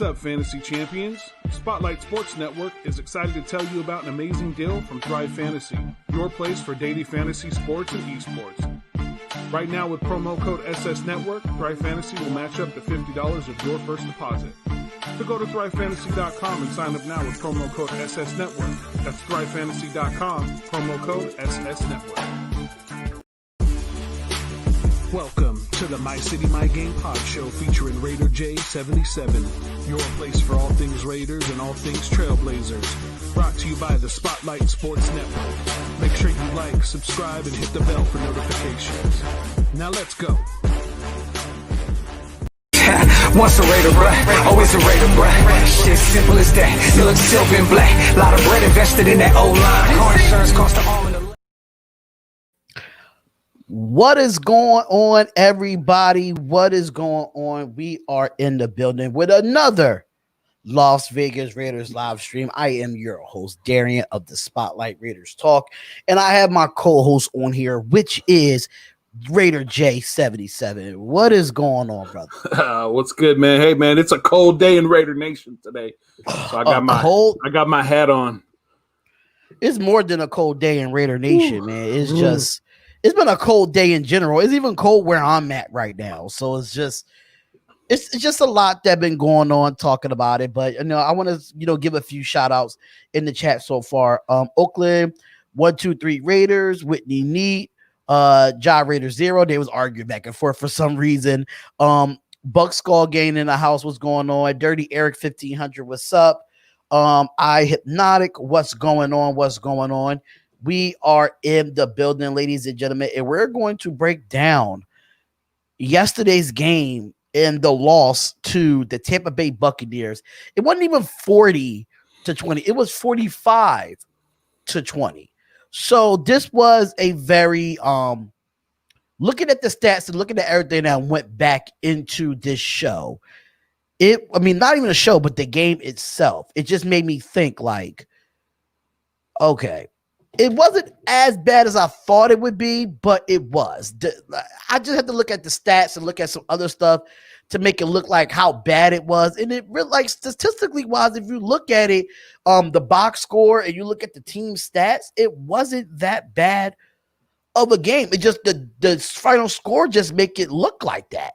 What's up, fantasy champions? Spotlight Sports Network is excited to tell you about an amazing deal from Thrive Fantasy, your place for daily fantasy sports and esports. Right now with promo code SS Network, Thrive Fantasy will match up to $50 of your first deposit. So go to thrivefantasy.com and sign up now with promo code SS Network. That's thrivefantasy.com, promo code SS Network. Welcome to the My City, My Game pod show featuring Raider J77, your place for all things Raiders and all things Trailblazers. Brought to you by the Spotlight Sports Network. Make sure you like, subscribe, and hit the bell for notifications. Now let's go. Once a Raider, bruh, always a Raider, bruh. Shit, simple as that. You look silver and black. Lot of bread invested in that old line. Car insurance cost the arm and the. What is going on, everybody? What is going on? We are in the building with another Las Vegas Raiders live stream. I am your host, Darian of the Spotlight Raiders Talk, and I have my co-host on here, which is Raider J77. What is going on, brother? What's good, man? Hey, man, it's a cold day in Raider Nation today. So I got my hat on. It's more than a cold day in Raider Nation, man. It's just. It's been a cold day in general. It's even cold where I'm at right now. So it's just a lot that been going on talking about it. But I want to give a few shout outs in the chat so far. Oakland 123 Raiders, Whitney Neat, Ja Raider 0. They was arguing back and forth for some reason. Buck Skull Gang in the house, what's going on? Dirty Eric 1500, what's up? I Hypnotic, what's going on? We are in the building, ladies and gentlemen, and we're going to break down yesterday's game and the loss to the Tampa Bay Buccaneers. It wasn't even 40-20. It was 45-20. So this was a very looking at the stats and looking at everything that went back into this show. Not even a show, but the game itself. It just made me think like, okay. It wasn't as bad as I thought it would be, but it was. I just had to look at the stats and look at some other stuff to make it look like how bad it was. And it really, like statistically wise, if you look at it, the box score and you look at the team stats, it wasn't that bad of a game. It just the final score just make it look like that.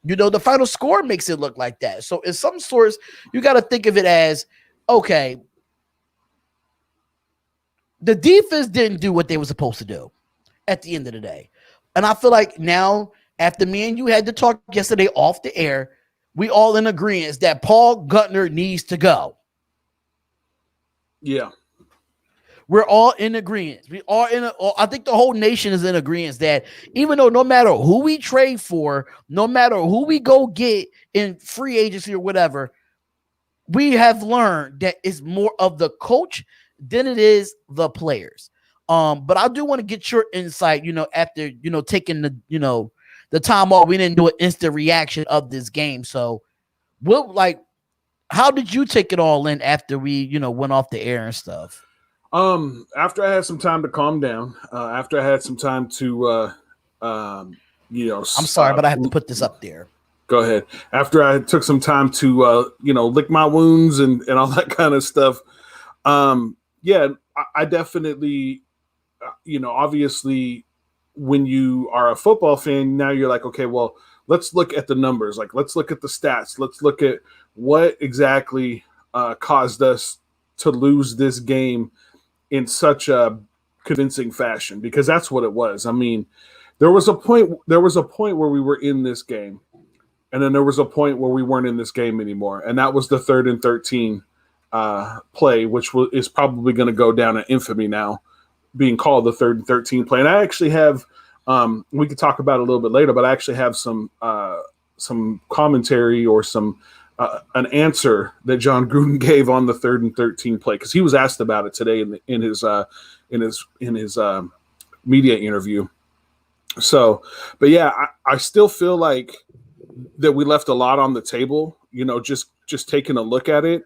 The final score makes it look like that. So in some sorts, you got to think of it as, okay, the defense didn't do what they were supposed to do at the end of the day. And I feel like now, after me and you had to talk yesterday off the air, we all in agreement that Paul Guenther needs to go. Yeah. We're all in agreement. I think the whole nation is in agreement that even though no matter who we trade for, no matter who we go get in free agency or whatever, we have learned that it's more of the coach than it is the players. But I do want to get your insight, after, taking the time off. We didn't do an instant reaction of this game. So how did you take it all in after we, went off the air and stuff? After I had some time to calm down, after I had some time to, I'm sorry, but I have to put this up there. Go ahead. After I took some time to, lick my wounds and all that kind of stuff. Yeah, I definitely, obviously when you are a football fan, now you're like, okay, well, let's look at the numbers. Like, let's look at the stats. Let's look at what exactly caused us to lose this game in such a convincing fashion, because that's what it was. I mean, there was a point where we were in this game, and then there was a point where we weren't in this game anymore. And that was the 3rd and 13 play, which is probably going to go down in infamy now, being called the 3rd and 13 play. And I actually have, we could talk about it a little bit later, but I actually have some commentary or an answer that John Gruden gave on the 3rd and 13 play, because he was asked about it today in his media interview. So, but yeah, I still feel like that we left a lot on the table. Just taking a look at it.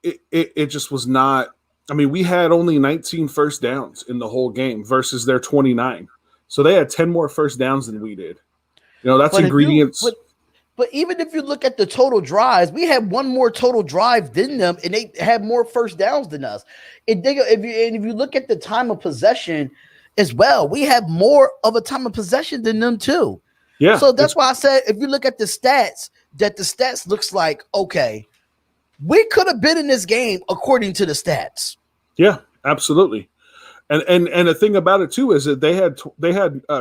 It just was not. I mean, we had only 19 first downs in the whole game versus their 29. So they had 10 more first downs than we did. That's ingredients. But even if you look at the total drives, we had one more total drive than them, and they had more first downs than us. If you look at the time of possession as well, we have more of a time of possession than them too. Yeah. So that's why I said if you look at the stats, that the stats looks like, okay, we could have been in this game according to the stats. Yeah, absolutely. And the thing about it too is that they had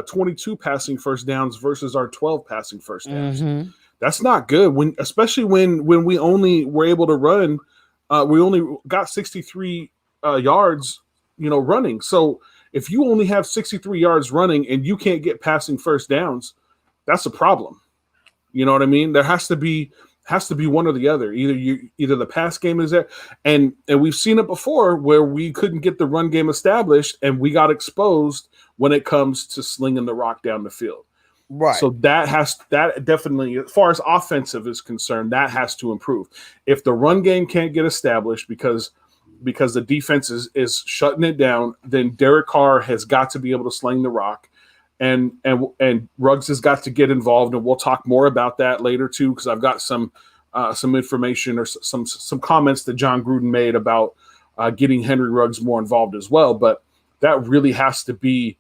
22 passing first downs versus our 12 passing first downs. Mm-hmm. That's not good especially when we only were able to run. We only got 63 yards, running. So if you only have 63 yards running and you can't get passing first downs, that's a problem. You know what I mean? There has to be one or the other. Either the pass game is there, and we've seen it before where we couldn't get the run game established and we got exposed when it comes to slinging the rock down the field. Right. So that definitely, as far as offensive is concerned, that has to improve. If the run game can't get established because the defense is shutting it down, then Derek Carr has got to be able to sling the rock. And Ruggs has got to get involved, and we'll talk more about that later too, because I've got some information or some comments that John Gruden made about getting Henry Ruggs more involved as well. But that really has to be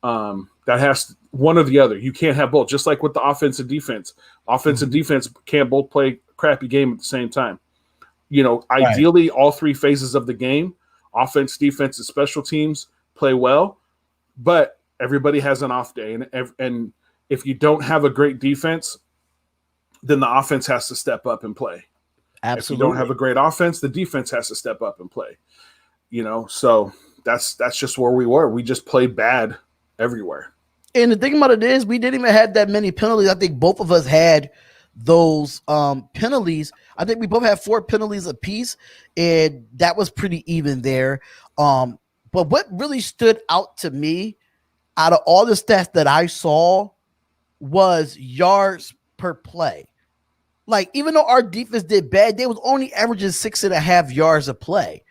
one or the other. You can't have both. Just like with the offense and defense, and defense can't both play a crappy game at the same time. Ideally, all three phases of the game, offense, defense, and special teams, play well, but everybody has an off day, and if you don't have a great defense, then the offense has to step up and play. Absolutely. If you don't have a great offense, the defense has to step up and play. So that's just where we were. We just played bad everywhere. And the thing about it is, we didn't even have that many penalties. I think both of us had those penalties. I think we both had 4 penalties apiece, and that was pretty even there. But what really stood out to me out of all the stats that I saw was yards per play. Like, even though our defense did bad, they was only averaging 6.5 yards a play.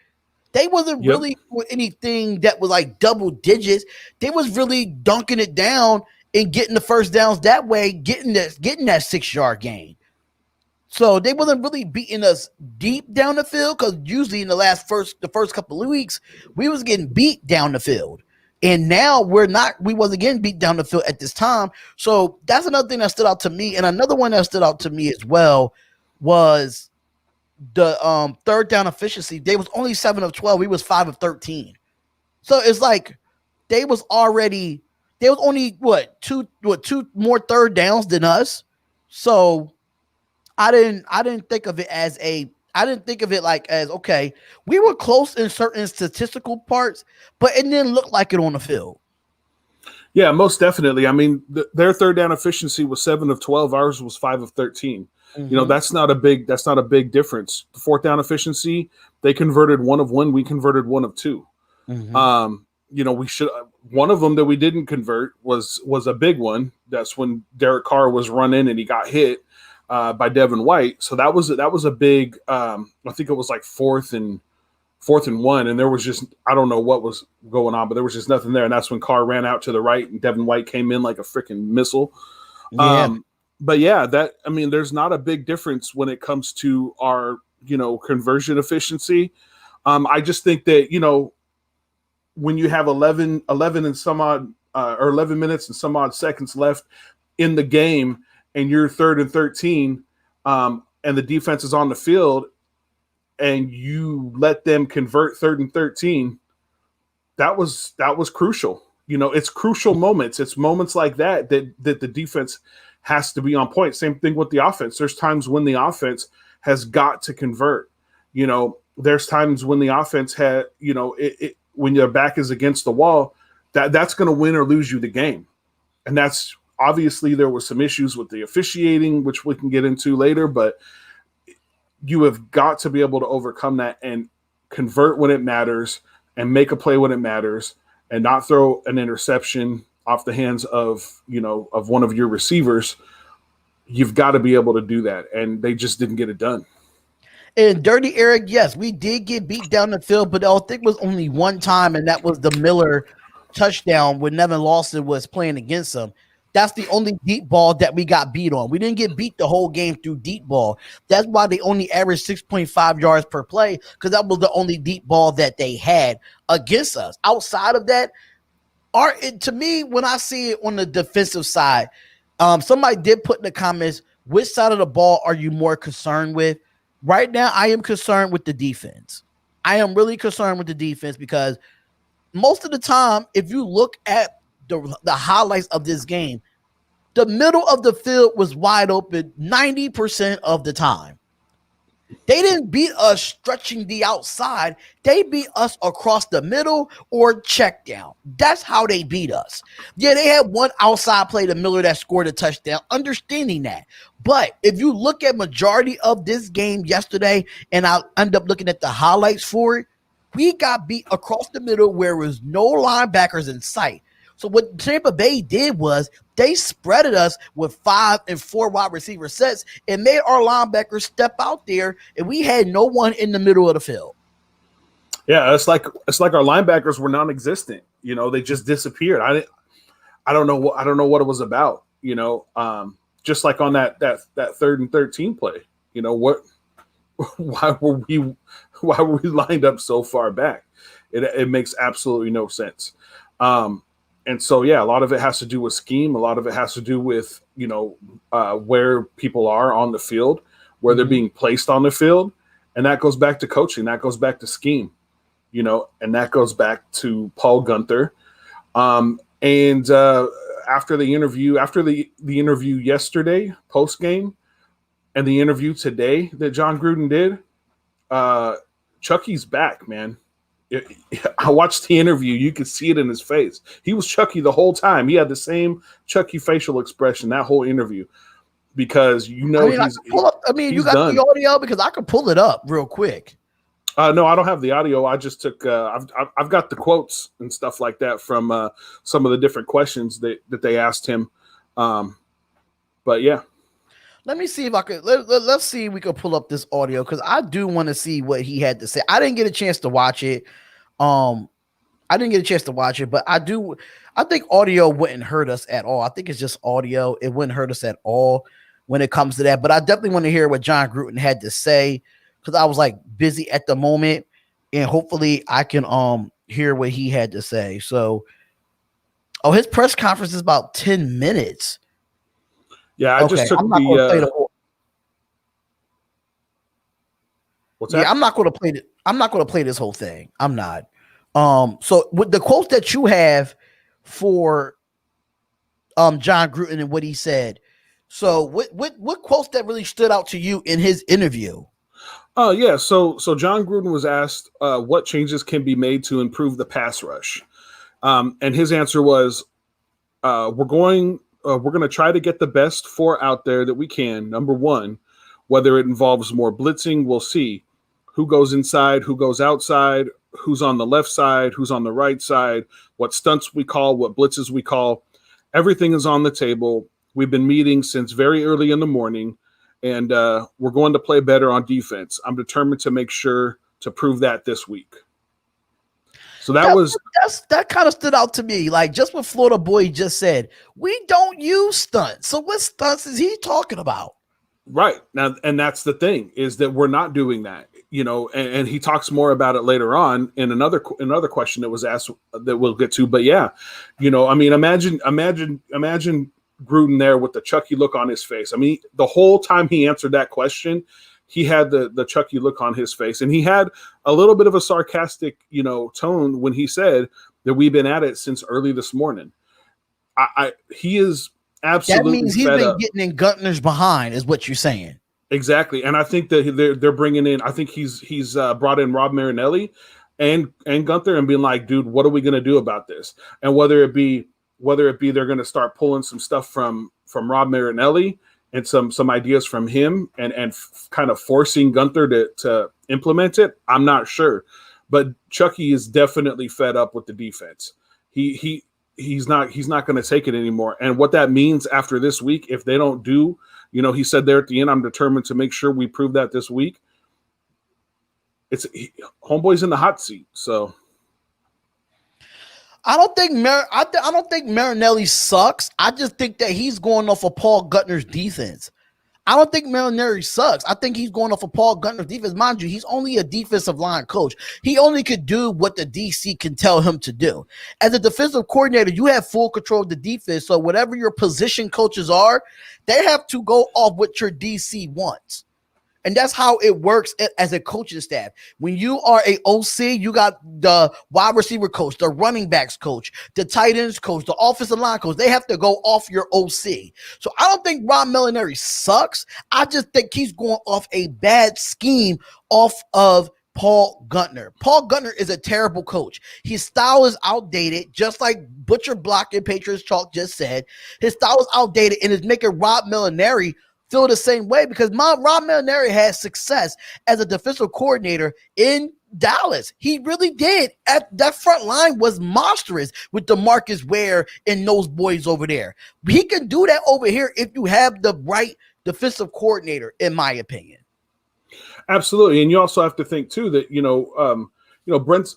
They wasn't really doing anything that was like double digits. They was really dunking it down and getting the first downs that way, getting that 6-yard gain. So they wasn't really beating us deep down the field, because usually in the first couple of weeks, we was getting beat down the field. And now we wasn't getting beat down the field at this time. So that's another thing that stood out to me. And another one that stood out to me as well was the third down efficiency. They was only 7 of 12. We was 5 of 13. So it's like they was only two more third downs than us. So I didn't think of it as okay, we were close in certain statistical parts, but it didn't look like it on the field. Yeah, most definitely. I mean, their third down efficiency was 7 of 12. Ours was 5 of 13. Mm-hmm. That's not a big difference. The fourth down efficiency, they converted 1 of 1. We converted 1 of 2. Mm-hmm. We should. One of them that we didn't convert was a big one. That's when Derek Carr was running and he got hit by Devin White. So that was a big. I think it was like fourth and 1, and there was just, I don't know what was going on, but there was just nothing there. And that's when Carr ran out to the right and Devin White came in like a freaking missile. Yeah. But yeah, there's not a big difference when it comes to our, conversion efficiency. I just think that, when you have 11 and some odd, or 11 minutes and some odd seconds left in the game and you're 3rd and 13, and the defense is on the field and you let them convert 3rd and 13, that was crucial. It's crucial moments. It's moments like that the defense has to be on point. Same thing with the offense. There's times when the offense has got to convert. There's times when the offense had, when your back is against the wall, that's going to win or lose you the game. And that's obviously there was some issues with the officiating, which we can get into later, but you have got to be able to overcome that and convert when it matters and make a play when it matters and not throw an interception off the hands of one of your receivers. You've got to be able to do that. And they just didn't get it done. And Dirty Eric, yes, we did get beat down the field, but I think it was only one time, and that was the Miller touchdown when Nevin Lawson was playing against them. That's the only deep ball that we got beat on. We didn't get beat the whole game through deep ball. That's why they only averaged 6.5 yards per play, because that was the only deep ball that they had against us. Outside of that, to me, when I see it on the defensive side, somebody did put in the comments, which side of the ball are you more concerned with? Right now, I am concerned with the defense. I am really concerned with the defense because most of the time, if you look at the highlights of this game, the middle of the field was wide open 90% of the time. They didn't beat us stretching the outside. They beat us across the middle or check down. That's how they beat us. Yeah, they had one outside play to Miller that scored a touchdown, understanding that. But if you look at majority of this game yesterday, and I'll end up looking at the highlights for it, we got beat across the middle where there was no linebackers in sight. So what Tampa Bay did was they spreaded us with 5 and 4 wide receiver sets and made our linebackers step out there, and we had no one in the middle of the field. Yeah, it's like our linebackers were non-existent. You know, they just disappeared. I don't know what it was about. You know, just like on that 3rd and 13 play. You know what? Why were we lined up so far back? It makes absolutely no sense. And so, yeah, a lot of it has to do with scheme. A lot of it has to do with, you know, where people are on the field, where they're being placed on the field. And that goes back to coaching. That goes back to scheme, you know, and that goes back to Paul Guenther. And after the interview yesterday, post game, and the interview today that John Gruden did, Chucky's back, man. I watched the interview. You could see it in his face. He was Chucky the whole time. He had the same Chucky facial expression that whole interview, because you know you got done. The audio, because I could pull it up real quick. No, I don't have the audio. I just took. I've got the quotes and stuff like that from some of the different questions that they asked him. But yeah. Let me see if I could. Let's see if we could pull up this audio, because I do want to see what he had to say. I didn't get a chance to watch it. But I think audio wouldn't hurt us at all. I think it's just audio. It wouldn't hurt us at all when it comes to that. But I definitely want to hear what John Gruden had to say, because I was like busy at the moment, and hopefully I can hear what he had to say. So, his press conference is about 10 minutes. Yeah, I just took the. What's that? Yeah, I'm not going to play it. I'm not going to play this whole thing. I'm not. So with the quotes that you have for John Gruden and what he said, so what quotes that really stood out to you in his interview? Oh yeah, so John Gruden was asked what changes can be made to improve the pass rush, and his answer was, we're going to try to get the best 4 out there that we can. Number 1, whether it involves more blitzing, we'll see. Who goes inside, who goes outside, who's on the left side, who's on the right side, what stunts we call, what blitzes we call. Everything is on the table. We've been meeting since very early in the morning, and we're going to play better on defense. I'm determined to make sure to prove that this week. So that kind of stood out to me. Like, just what Florida Boy just said, we don't use stunts. So what stunts is he talking about? Right now, and that's the thing, is that we're not doing that, you know. And he talks more about it later on in another question that was asked that we'll get to. But yeah, you know, I mean, imagine Gruden there with the Chucky look on his face. I mean, the whole time he answered that question, he had the Chucky look on his face, and he had a little bit of a sarcastic, you know, tone when he said that we've been at it since early this morning. He is absolutely. That means he's been getting in Gunther's behind, is what you're saying. Exactly, and I think that they're bringing in. I think he's brought in Rob Marinelli and Guenther and being like, dude, what are we going to do about this? And whether it be they're going to start pulling some stuff from Rob Marinelli and some ideas from him and kind of forcing Guenther to implement it, I'm not sure. But Chucky is definitely fed up with the defense. He's not going to take it anymore. And what that means after this week, if they don't do, you know, he said there at the end, I'm determined to make sure we prove that this week. Homeboy's in the hot seat. So I don't think I don't think Marinelli sucks. I just think that he's going off of Paul Guttner's defense. I don't think Marinelli sucks. I think he's going off of Paul Gunther's defense. Mind you, he's only a defensive line coach. He only could do what the DC can tell him to do. As a defensive coordinator, you have full control of the defense. So whatever your position coaches are, they have to go off what your DC wants. And that's how it works as a coaching staff. When you are a OC, you got the wide receiver coach, the running backs coach, the tight ends coach, the offensive line coach. They have to go off your OC. So I don't think Rob Molinari sucks. I just think he's going off a bad scheme off of Paul Guenther. Paul Guenther is a terrible coach. His style is outdated, just like Butcher Block and Patriots Chalk just said. His style is outdated and is making Rob Molinari feel the same way because Rob Molinari had success as a defensive coordinator in Dallas. He really did. That front line was monstrous with DeMarcus Ware and those boys over there. He can do that over here if you have the right defensive coordinator, in my opinion. Absolutely, and you also have to think too that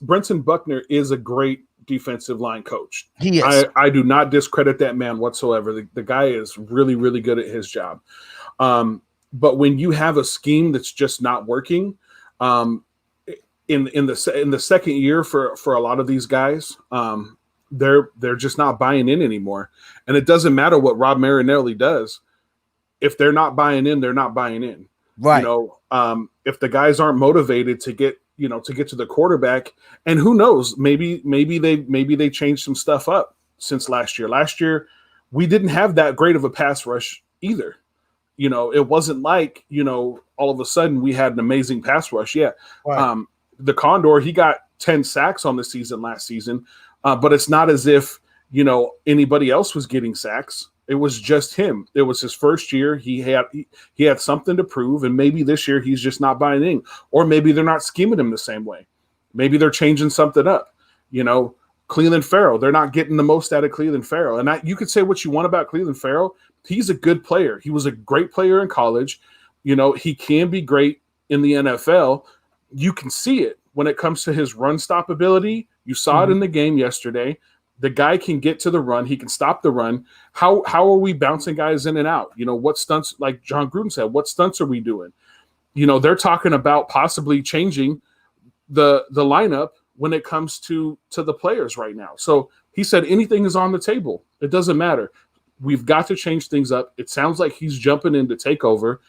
Brenton Buckner is a great defensive line coach. He is. I do not discredit that man whatsoever. The guy is really, really good at his job. But when you have a scheme that's just not working, in the second year for a lot of these guys, they're just not buying in anymore. And it doesn't matter what Rob Marinelli does. If they're not buying in, they're not buying in. Right. If the guys aren't motivated to get to the quarterback, and who knows, maybe they changed some stuff up since last year. Last year, we didn't have that great of a pass rush either. It wasn't like, all of a sudden we had an amazing pass rush. Yeah. Right. The Condor, he got 10 sacks on the season last season, but it's not as if, anybody else was getting sacks. It was just him. It was his first year. He had something to prove, and maybe this year he's just not buying in, or maybe they're not scheming him the same way. Maybe they're changing something up. Cleveland Farrell, they're not getting the most out of Cleveland Farrell. And you could say what you want about Cleveland Farrell. He's a good player. He was a great player in college. He can be great in the NFL. You can see it when it comes to his run stop ability. You saw it in the game yesterday. The guy can get to the run. He can stop the run. How are we bouncing guys in and out? What stunts, like John Gruden said, what stunts are we doing? They're talking about possibly changing the lineup when it comes to the players right now. So he said anything is on the table. It doesn't matter. We've got to change things up. It sounds like he's jumping in to take over.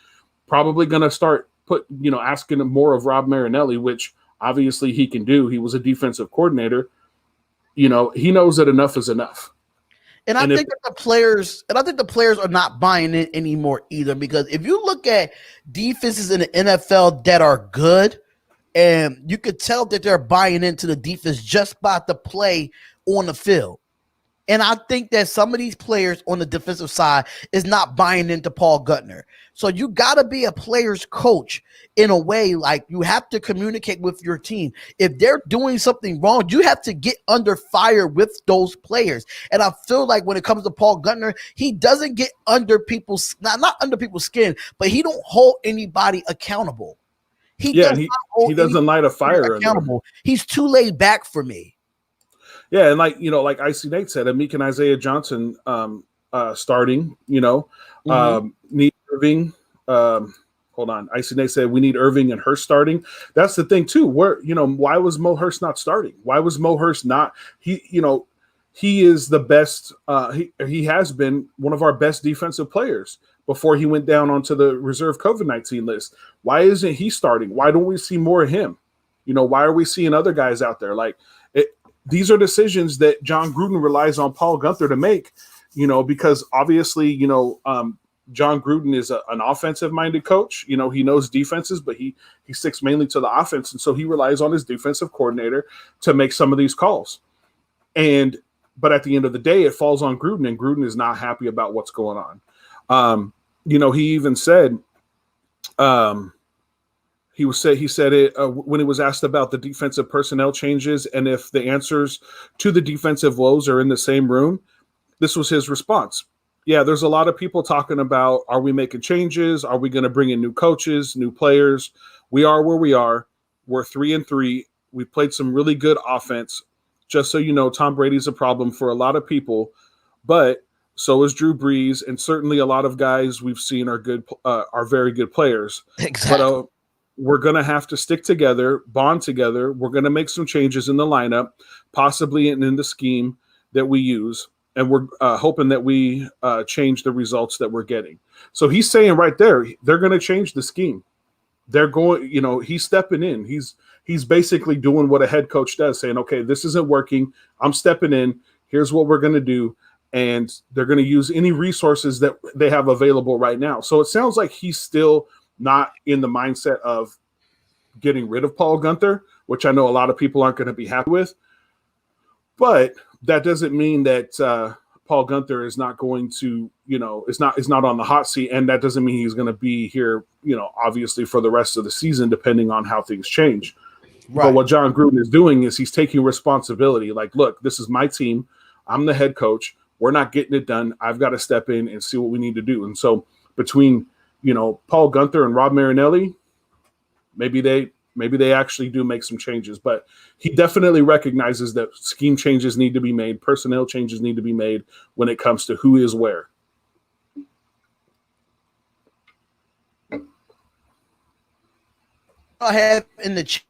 Probably going to start asking him more of Rob Marinelli, which obviously he can do. He was a defensive coordinator. He knows that enough is enough. And I think the players are not buying it anymore either, because if you look at defenses in the NFL that are good, and you could tell that they're buying into the defense just by the play on the field. And I think that some of these players on the defensive side is not buying into Paul Guenther. So you got to be a player's coach in a way. Like, you have to communicate with your team. If they're doing something wrong, you have to get under fire with those players. And I feel like when it comes to Paul Guenther, he doesn't get under people's, not under people's skin, but he don't hold anybody accountable. He doesn't light a fire accountable. He's too laid back for me. Yeah, and like Icy Nate said, Amik and Isaiah Johnson starting, need Irving. Hold on. Icy Nate said we need Irving and Hurst starting. That's the thing too. Why was Mo Hurst not starting? Why was Mo Hurst not? He is the best. He has been one of our best defensive players before he went down onto the reserve COVID-19 list. Why isn't he starting? Why don't we see more of him? Why are we seeing other guys out there? These are decisions that John Gruden relies on Paul Guenther to make, because obviously, John Gruden is an offensive-minded coach. He knows defenses, but he sticks mainly to the offense. And so he relies on his defensive coordinator to make some of these calls. But at the end of the day, it falls on Gruden, and Gruden is not happy about what's going on. He even said, he said it when he was asked about the defensive personnel changes and if the answers to the defensive woes are in the same room. This was his response. Yeah, there's a lot of people talking about, are we making changes? Are we going to bring in new coaches, new players? We are where we are. We're 3-3. We played some really good offense. just so you know, Tom Brady's a problem for a lot of people, but so is Drew Brees, and certainly a lot of guys we've seen are very good players. Exactly. But we're going to have to stick together, bond together. We're going to make some changes in the lineup, possibly in the scheme that we use, and we're hoping that we change the results that we're getting. So he's saying right there, they're going to change the scheme. They're going, he's stepping in. He's basically doing what a head coach does, saying, okay, this isn't working. I'm stepping in. Here's what we're going to do. And they're going to use any resources that they have available right now. So it sounds like he's still not in the mindset of getting rid of Paul Guenther, which I know a lot of people aren't going to be happy with. But that doesn't mean that Paul Guenther is not going to, is not on the hot seat. And that doesn't mean he's going to be here, obviously for the rest of the season, depending on how things change. Right. But what John Gruden is doing is he's taking responsibility. Like, look, this is my team. I'm the head coach. We're not getting it done. I've got to step in and see what we need to do. And so between, Paul Guenther and Rob Marinelli, maybe they actually do make some changes. But he definitely recognizes that scheme changes need to be made, personnel changes need to be made when it comes to who is where. I have in the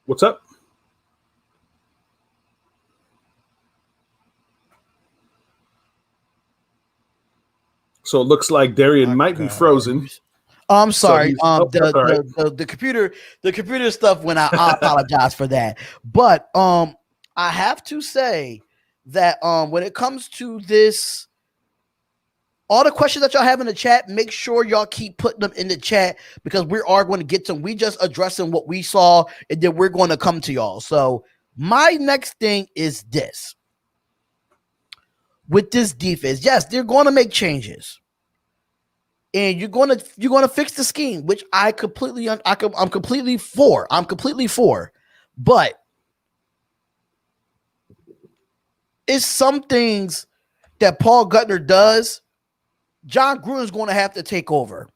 What's up? So it looks like Darian might be frozen. I'm sorry. So the computer stuff went out. I apologize for that. But I have to say that when it comes to this, all the questions that y'all have in the chat, make sure y'all keep putting them in the chat because we are going to get them. We just addressing what we saw, and then we're going to come to y'all. So my next thing is this. With this defense, yes, they're going to make changes, and you're going to fix the scheme, which I'm completely for. But it's some things that Paul Guenther does. John Gruden's going to have to take over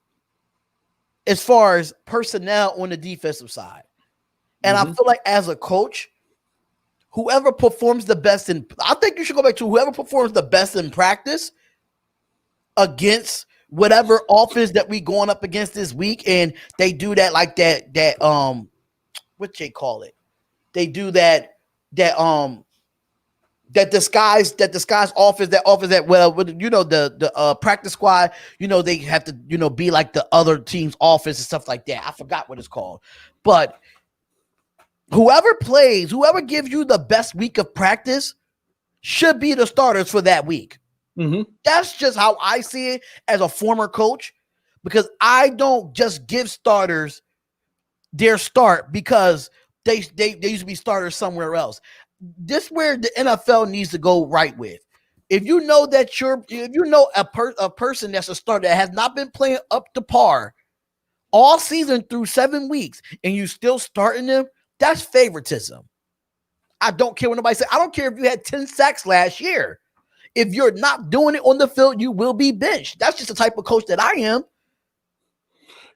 as far as personnel on the defensive side, and I feel like as a coach, whoever performs the best I think you should go back to whoever performs the best in practice against whatever offense that we going up against this week. And they do that like that what they call it? They do that disguise offense, the practice squad, they have to, be like the other team's offense and stuff like that. I forgot what it's called. But whoever gives you the best week of practice should be the starters for that week. Mm-hmm. That's just how I see it as a former coach, because I don't just give starters their start because they used to be starters somewhere else. This is where the NFL needs to go right with. If you know that a person that's a starter that has not been playing up to par all season through 7 weeks and you still starting them, that's favoritism. I don't care what nobody says. I don't care if you had 10 sacks last year. If you're not doing it on the field, you will be benched. That's just the type of coach that I am.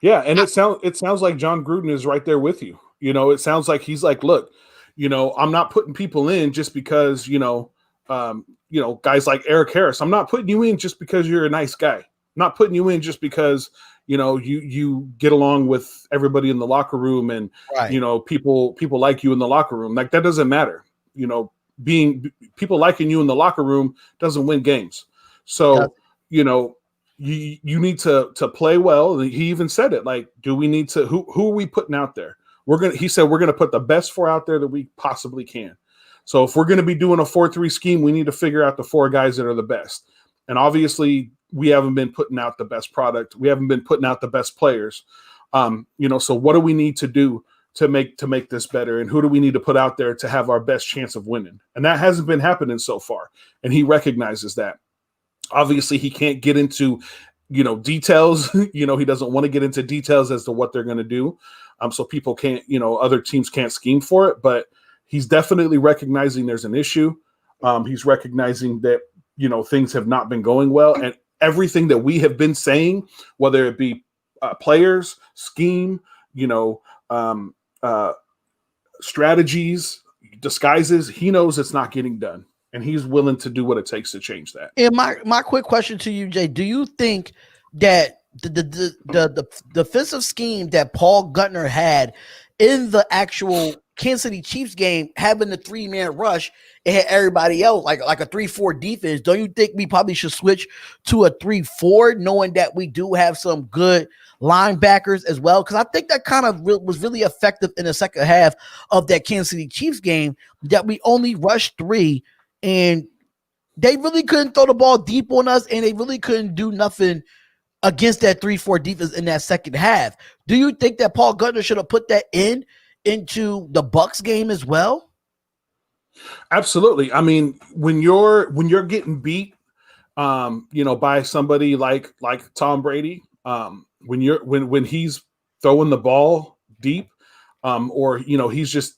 Yeah, and it sounds like John Gruden is right there with you. It sounds like he's like, look, I'm not putting people in just because, guys like Eric Harris. I'm not putting you in just because you're a nice guy. I'm not putting you in just because you get along with everybody in the locker room and, right. People like you in the locker room. Like, that doesn't matter. Being people liking you in the locker room doesn't win games. So, you need to play well. He even said it, like, do we need to, who are we putting out there? He said, we're going to put the best 4 out there that we possibly can. So if we're going to be doing a 4-3 scheme, we need to figure out the 4 guys that are the best. And obviously we haven't been putting out the best product. We haven't been putting out the best players. So what do we need to do to make this better? And who do we need to put out there to have our best chance of winning? And that hasn't been happening so far. And he recognizes that. Obviously he can't get into, details. He doesn't want to get into details as to what they're going to do. So people can't, other teams can't scheme for it, but he's definitely recognizing there's an issue. He's recognizing that, things have not been going well, and everything that we have been saying, whether it be players, scheme, you know, strategies, disguises. He knows it's not getting done, and he's willing to do what it takes to change that. And my quick question to you, Jay, do you think that the defensive scheme that Paul Guenther had in the actual Kansas City Chiefs game, having the 3-man rush, it had everybody else like a 3-4 defense? Don't you think we probably should switch to a 3-4, knowing that we do have some good linebackers as well? Because I think that kind of was really effective in the second half of that Kansas City Chiefs game, that we only rushed 3, and they really couldn't throw the ball deep on us, and they really couldn't do nothing against that 3-4 defense in that second half. Do you think that Paul Guenther should have put that into the BUCS game as well? Absolutely. I mean, when you're getting beat, by somebody like Tom Brady, when he's throwing the ball deep, or he's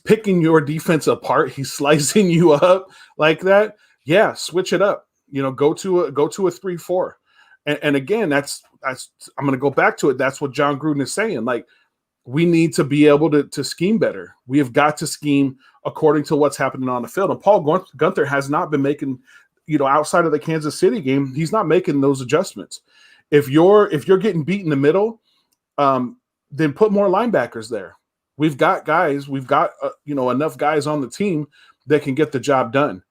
picking your defense apart, he's slicing you up like that. Yeah, switch it up. Go to a 3-4. And again, that's I'm going to go back to it. That's what John Gruden is saying. Like, we need to be able to scheme better. We have got to scheme according to what's happening on the field. And Paul Guenther has not been making, outside of the Kansas City game, he's not making those adjustments. If you're getting beat in the middle, then put more linebackers there. We've got guys. We've got enough guys on the team that can get the job done.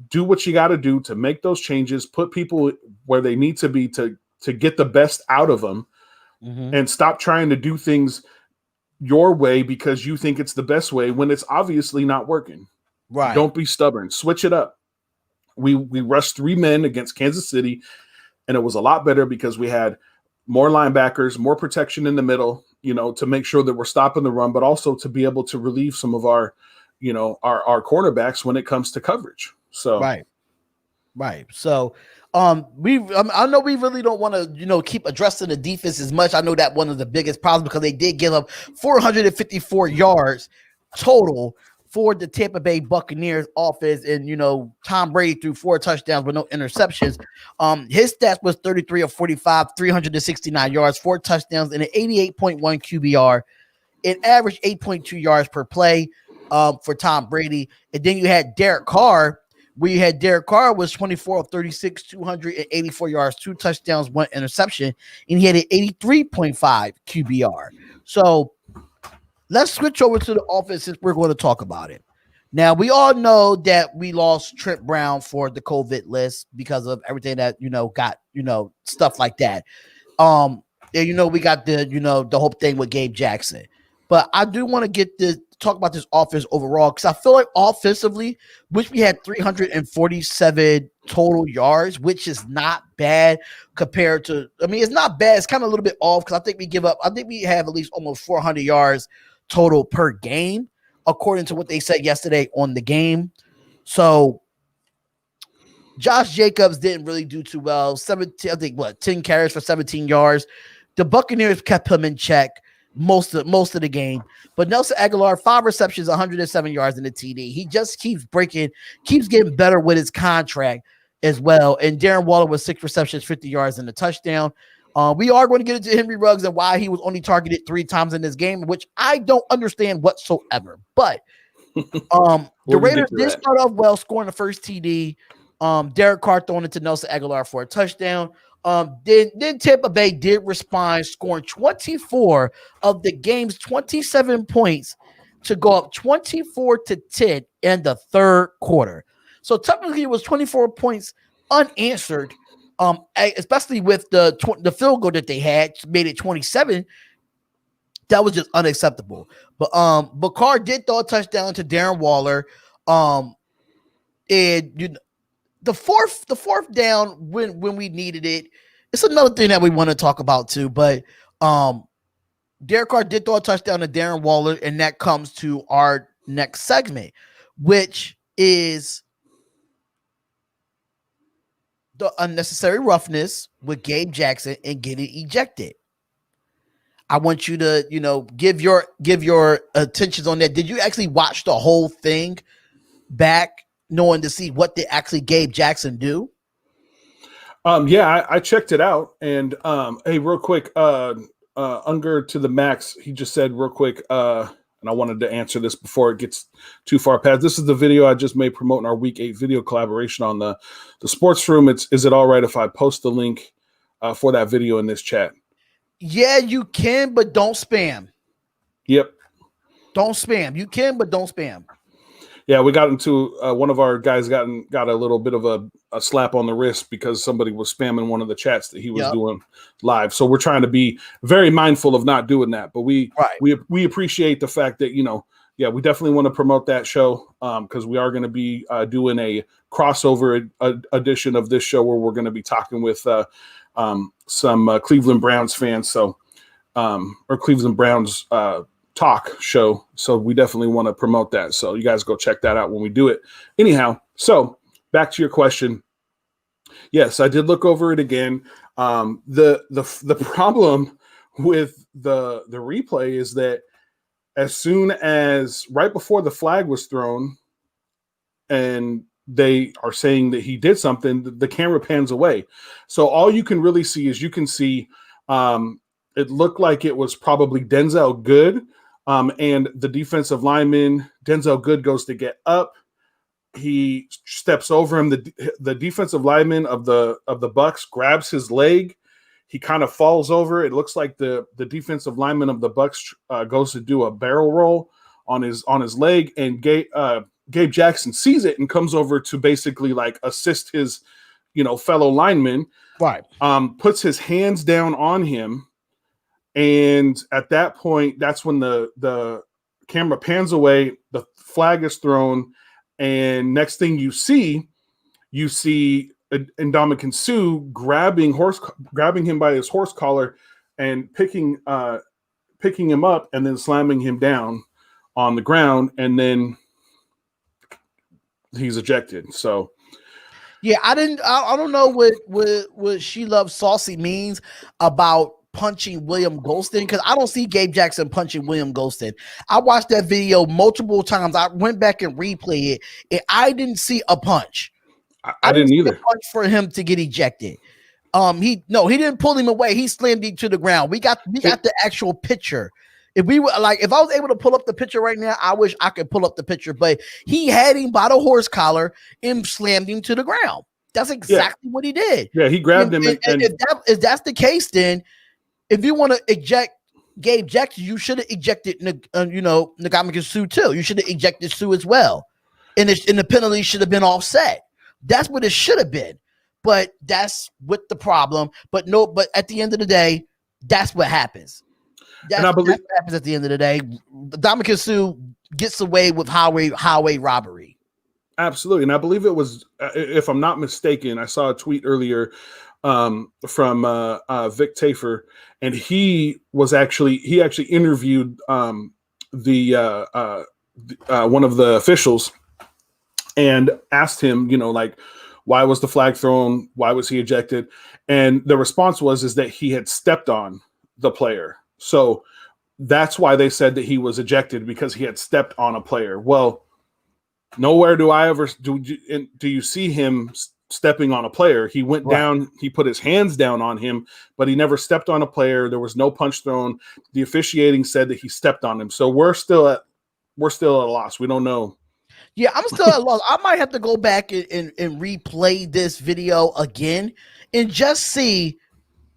Do what you got to do to make those changes. Put people where they need to be to get the best out of them, and stop trying to do things your way because you think it's the best way when it's obviously not working. Right. Don't be stubborn. Switch it up. We rushed 3 men against Kansas City, and it was a lot better because we had more linebackers, more protection in the middle, to make sure that we're stopping the run, but also to be able to relieve some of our cornerbacks when it comes to coverage. So right. So I know we really don't want to keep addressing the defense as much. I know that one of the biggest problems, because they did give up 454 yards total for the Tampa Bay Buccaneers offense, and Tom Brady threw 4 touchdowns with no interceptions. His stats was 33 of 45, 369 yards, 4 touchdowns, and an 88.1 QBR. It averaged 8.2 yards per play for Tom Brady. And then you had Derek Carr. Derek Carr was 24 of 36, 284 yards, 2 touchdowns, 1 interception, and he had an 83.5 QBR. So let's switch over to the offense since we're going to talk about it. Now, we all know that we lost Trent Brown for the COVID list because of everything that, got, stuff like that. And, we got the whole thing with Gabe Jackson. But I do want to talk about this offense overall, because I feel like offensively, which we had 347 total yards, which is not bad compared to, it's not bad. It's kind of a little bit off, because I think we have at least almost 400 yards total per game, according to what they said yesterday on the game. So Josh Jacobs didn't really do too well. 10 carries for 17 yards. The Buccaneers kept him in check most of the game, but Nelson Aguilar, 5 receptions, 107 yards in the TD. He just keeps getting better with his contract as well. And Darren Waller with 6 receptions, 50 yards and a touchdown. We are going to get into Henry Ruggs and why he was only targeted 3 times in this game, which I don't understand whatsoever. But the Raiders did start off well, scoring the first TD. Derek Carr throwing it to Nelson Aguilar for a touchdown. Then Tampa Bay did respond, scoring 24 of the game's 27 points to go up 24-10 in the third quarter. So technically, it was 24 points unanswered, especially with the field goal that they had, made it 27. That was just unacceptable. But Carr did throw a touchdown to Darren Waller. And the fourth down when we needed it, it's another thing that we want to talk about too. But Derek Carr did throw a touchdown to Darren Waller, and that comes to our next segment, which is the unnecessary roughness with Gabe Jackson and getting ejected. I want you to, give your attentions on that. Did you actually watch the whole thing back, knowing to see what did actually Gabe Jackson do? Yeah, I checked it out, and hey, real quick, Unger to the max. He just said real quick, and I wanted to answer this before it gets too far past. This is the video I just made promoting our Week 8 video collaboration on the Sports Room. Is it all right if I post the link for that video in this chat? Yeah, you can, but don't spam. Yep. Don't spam. You can, but don't spam. Yeah, we got into one of our guys got a little bit of a slap on the wrist because somebody was spamming one of the chats that he was doing live. So we're trying to be very mindful of not doing that. But we appreciate the fact that, we definitely want to promote that show because we are going to be doing a crossover edition of this show where we're going to be talking with some Cleveland Browns fans. So or Cleveland Browns talk show. So we definitely want to promote that. So you guys go check that out when we do it. Anyhow, so back to your question. Yes, I did look over it again. The problem with the replay is that as soon as right before the flag was thrown and they are saying that he did something, the camera pans away. So all you can really see is it looked like it was probably Denzel Good. And the defensive lineman, Denzel Good, goes to get up. He steps over him. The defensive lineman of the BUCS grabs his leg. He kind of falls over. It looks like the defensive lineman of the BUCS goes to do a barrel roll on his leg, and Gabe Jackson sees it and comes over to basically like assist his fellow lineman. Right. Puts his hands down on him. And at that point, that's when the camera pans away, the flag is thrown, and next thing you see Ndamukong Suh grabbing him by his horse collar and picking him up and then slamming him down on the ground, and then he's ejected. So yeah, I don't know what She Loves Saucy means about punching William Golston, because I don't see Gabe Jackson punching William Golston. I watched that video multiple times. I went back and replayed it, and I didn't see a punch. I didn't either. See a punch for him to get ejected. He didn't pull him away. He slammed him to the ground. We got the actual picture. If I was able to pull up the picture right now, I wish I could pull up the picture, but he had him by the horse collar and slammed him to the ground. That's exactly what he did. Yeah, he grabbed him. And if that's the case, then if you want to eject Gabe Jackson, you should have ejected Ndamukong Suh too. You should have ejected Suh as well, and the penalty should have been offset. That's what it should have been. But that's what the problem. But at the end of the day, that's what happens. That's what happens at the end of the day. Ndamukong Suh gets away with highway robbery. Absolutely, and I believe it was, if I'm not mistaken, I saw a tweet earlier from Vic Tafer, and he actually interviewed one of the officials and asked him, why was the flag thrown? Why was he ejected? And the response is that he had stepped on the player. So that's why they said that he was ejected, because he had stepped on a player. Well, nowhere do you see him stepping on a player. He went down, he put his hands down on him, but he never stepped on a player. There was no punch thrown. The officiating said that he stepped on him. So we're still at a loss. We don't know. Yeah, I'm still at a loss. I might have to go back and replay this video again and just see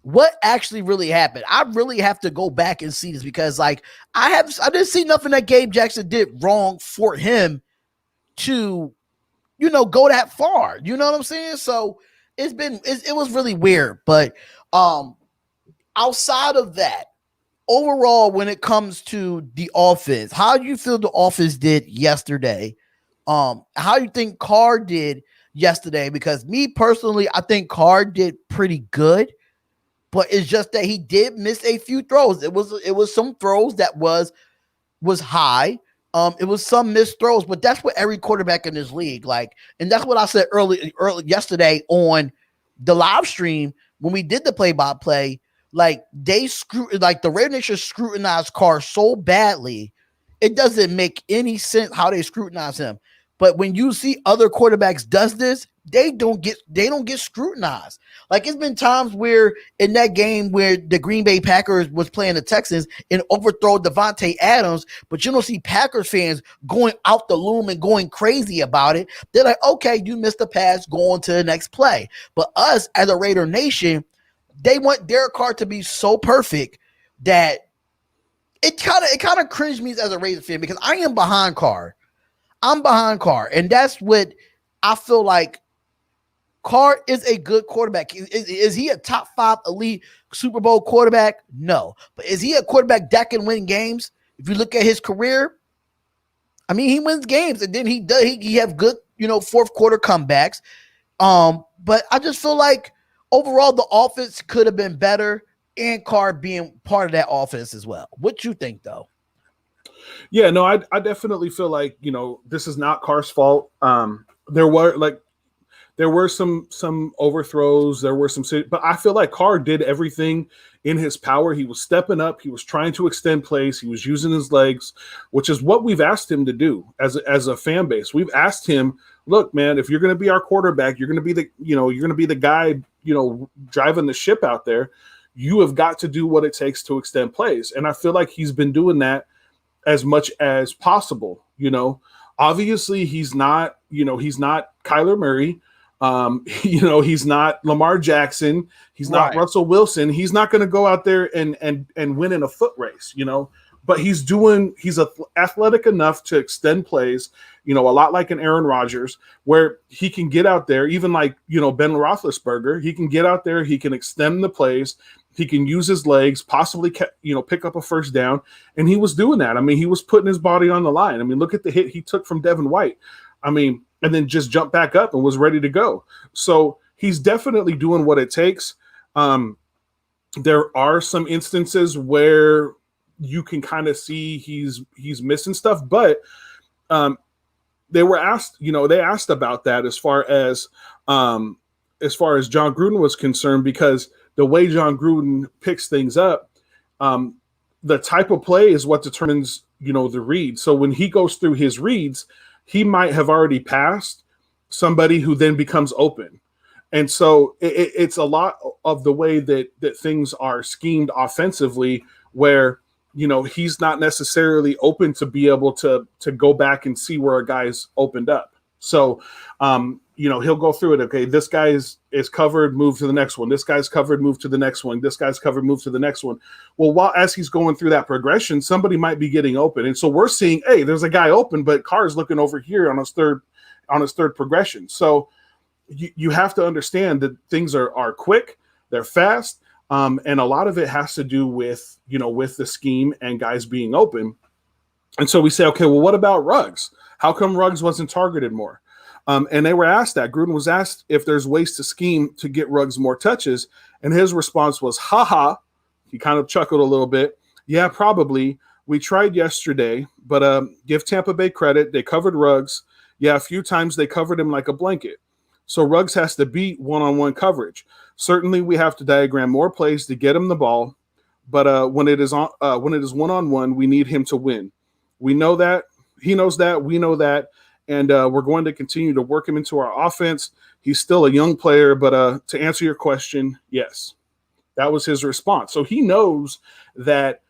what actually really happened. I really have to go back and see this, because I didn't see nothing that Gabe Jackson did wrong for him to go that far. You know what I'm saying? So it was really weird. But outside of that, overall, when it comes to the offense, how do you feel the offense did yesterday? How you think Carr did yesterday? Because me personally, I think Carr did pretty good, but it's just that he did miss a few throws. It was some throws that was high. It was some missed throws, but that's what every quarterback in this league and that's what I said early yesterday on the live stream when we did the play-by-play. The Raider Nation scrutinized Carr so badly, it doesn't make any sense how they scrutinize him. But when you see other quarterbacks does this, they don't get scrutinized. Like it's been times where in that game where the Green Bay Packers was playing the Texans and overthrow Devontae Adams, but you don't see Packers fans going out the loom and going crazy about it. They're like, okay, you missed a pass, go on to the next play. But us as a Raider Nation, they want Derek Carr to be so perfect that it kind of cringed me as a Raider fan because I am behind Carr. I'm behind Carr, and that's what I feel like. Carr is a good quarterback. Is he a top 5 elite Super Bowl quarterback? No. But is he a quarterback that can win games? If you look at his career, I mean, he wins games, and then he have good, fourth quarter comebacks. But I just feel like overall the offense could have been better, and Carr being part of that offense as well. What you think, though? Yeah, no, I definitely feel like, this is not Carr's fault. There were some overthrows, there were some, but I feel like Carr did everything in his power. He was stepping up, he was trying to extend plays, he was using his legs, which is what we've asked him to do as a fan base. We've asked him, look, man, if you're going to be our quarterback, you're going to be the guy, driving the ship out there. You have got to do what it takes to extend plays. And I feel like he's been doing that as much as possible. Obviously he's not Kyler Murray. He's not Lamar Jackson. He's not Russell Wilson. He's not going to go out there and win in a foot race, but he's athletic enough to extend plays, a lot like an Aaron Rodgers, where he can get out there, even like, Ben Roethlisberger, he can get out there, he can extend the plays, he can use his legs, possibly, pick up a first down. And he was doing that. I mean, he was putting his body on the line. I mean, look at the hit he took from Devin White. I mean, and then just jumped back up and was ready to go. So he's definitely doing what it takes. There are some instances where you can kind of see he's missing stuff, but they were asked, they asked about that as far as John Gruden was concerned, because the way John Gruden picks things up, the type of play is what determines, the read. So when he goes through his reads, he might have already passed somebody who then becomes open. And so it's a lot of the way that things are schemed offensively, where, he's not necessarily open to be able to go back and see where a guy's opened up. So, he'll go through it. Okay, this guy is covered, move to the next one. This guy's covered, move to the next one. This guy's covered, move to the next one. Well, as he's going through that progression, somebody might be getting open. And so we're seeing, hey, there's a guy open, but Carr's looking over here on his third progression. So you have to understand that things are quick, they're fast, and a lot of it has to do with, with the scheme and guys being open. And so we say, okay, well, what about Ruggs? How come Ruggs wasn't targeted more? And they were asked that. Gruden was asked if there's ways to scheme to get Ruggs more touches. And his response was, haha. He kind of chuckled a little bit. Yeah, probably. We tried yesterday, but give Tampa Bay credit. They covered Ruggs. Yeah, a few times they covered him like a blanket. So Ruggs has to beat one-on-one coverage. Certainly we have to diagram more plays to get him the ball. But when it is one-on-one, we need him to win. We know that. He knows that. We know that. And we're going to continue to work him into our offense. He's still a young player, but to answer your question, yes. That was his response. So he knows that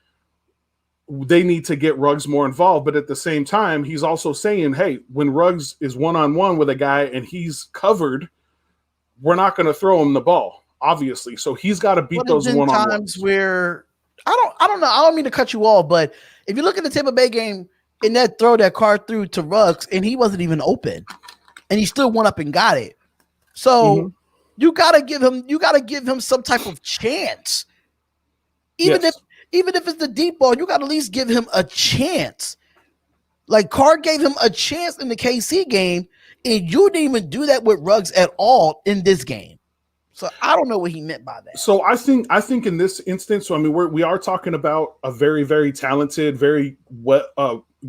they need to get Ruggs more involved, but at the same time, he's also saying, hey, when Ruggs is one-on-one with a guy and he's covered, we're not going to throw him the ball, obviously. So he's got to beat those one-on-ones. Times where I don't know. I don't mean to cut you off, but if you look at the Tampa Bay game, in that throw that Carr threw to Ruggs, and he wasn't even open, and he still went up and got it. So you gotta give him some type of chance. Even if it's the deep ball, you gotta at least give him a chance. Like Carr gave him a chance in the KC game, and you didn't even do that with Ruggs at all in this game. So I don't know what he meant by that. So I think in this instance, so I mean we are talking about a very, very talented, very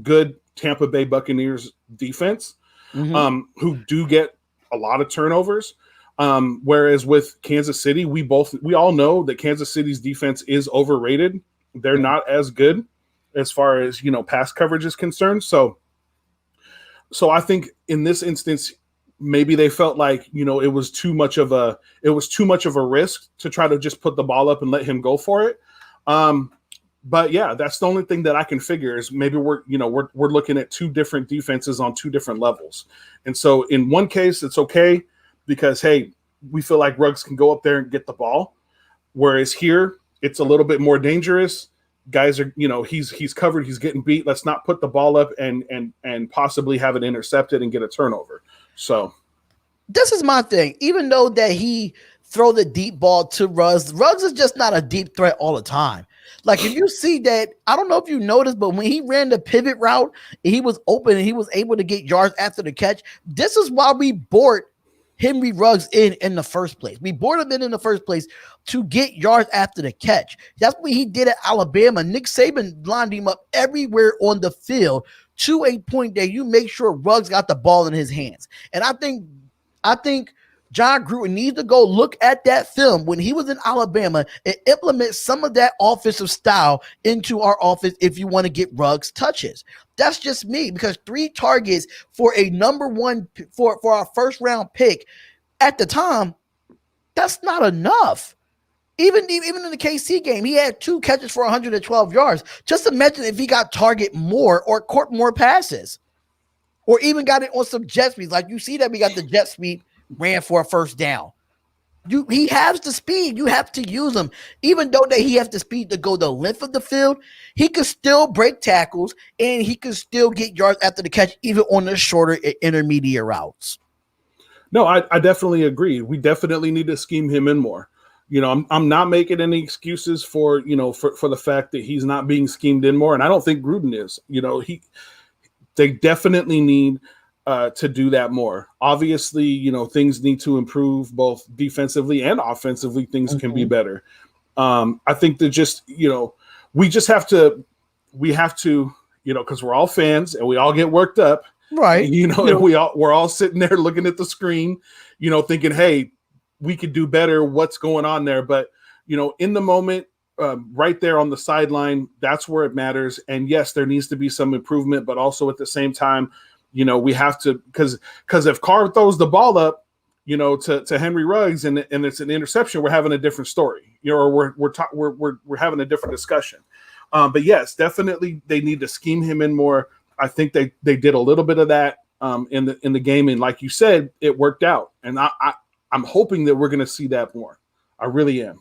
good Tampa Bay Buccaneers defense, who do get a lot of turnovers. Whereas with Kansas City, we all know that Kansas City's defense is overrated. They're not as good as far as, pass coverage is concerned. So I think in this instance, maybe they felt like, it was too much of a risk to try to just put the ball up and let him go for it. But yeah, that's the only thing that I can figure is maybe we're looking at two different defenses on two different levels. And so in one case, it's okay because, hey, we feel like Ruggs can go up there and get the ball. Whereas here, it's a little bit more dangerous. Guys are, he's covered, he's getting beat. Let's not put the ball up and possibly have it intercepted and get a turnover. So this is my thing. Even though that he throw the deep ball to Ruggs is just not a deep threat all the time. Like if you see that, I don't know if you noticed, but when he ran the pivot route, he was open and he was able to get yards after the catch. This is why we brought Henry Ruggs in the first place. We brought him in the first place to get yards after the catch. That's what he did at Alabama. Nick Saban lined him up everywhere on the field to a point that you make sure Ruggs got the ball in his hands. And I think John Gruden needs to go look at that film when he was in Alabama and implement some of that offensive style into our offense if you want to get Ruggs touches. That's just me, because 3 targets for a number one for our first round pick at the time, that's not enough. Even in the KC game, he had 2 catches for 112 yards. Just imagine if he got target more or caught more passes, or even got it on some jet speeds. Like you see that we got the jet speed, ran for a first down. He has the speed. You have to use him. Even though that he has the speed to go the length of the field, he can still break tackles and he can still get yards after the catch, even on the shorter intermediate routes. No, I definitely agree. We definitely need to scheme him in more. I'm not making any excuses for the fact that he's not being schemed in more, and I don't think Gruden is. They definitely need to do that more. Obviously, things need to improve both defensively and offensively. Things can be better. I think that we have to, because we're all fans and we all get worked up, right? And we're all sitting there looking at the screen, thinking, hey, we could do better. What's going on there? But, in the moment, right there on the sideline, that's where it matters. And yes, there needs to be some improvement, but also at the same time, we have to, because if Carr throws the ball up, to Henry Ruggs and it's an interception, we're having a different story, or we're having a different discussion. But yes, definitely they need to scheme him in more. I think they did a little bit of that in the game, and like you said, it worked out. And I'm hoping that we're going to see that more. I really am.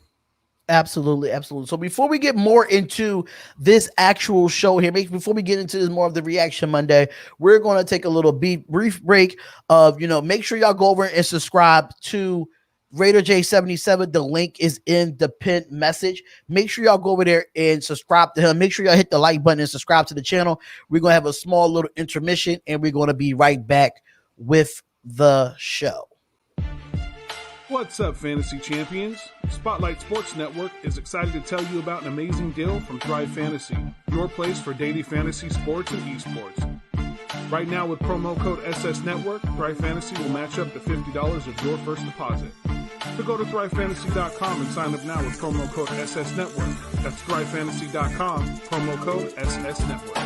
Absolutely. So before we get more into this actual show here, before we get into this more of the Reaction Monday, we're going to take a little brief break of, make sure y'all go over and subscribe to Raider J77. The link is in the pinned message. Make sure y'all go over there and subscribe to him. Make sure y'all hit the like button and subscribe to the channel. We're going to have a small little intermission and we're going to be right back with the show. What's up, fantasy champions? Spotlight Sports Network is excited to tell you about an amazing deal from Thrive Fantasy, your place for daily fantasy sports and esports. Right now with promo code SS Network, Thrive Fantasy will match up to $50 of your first deposit. So go to thrivefantasy.com and sign up now with promo code SS Network. That's thrivefantasy.com, promo code SS Network.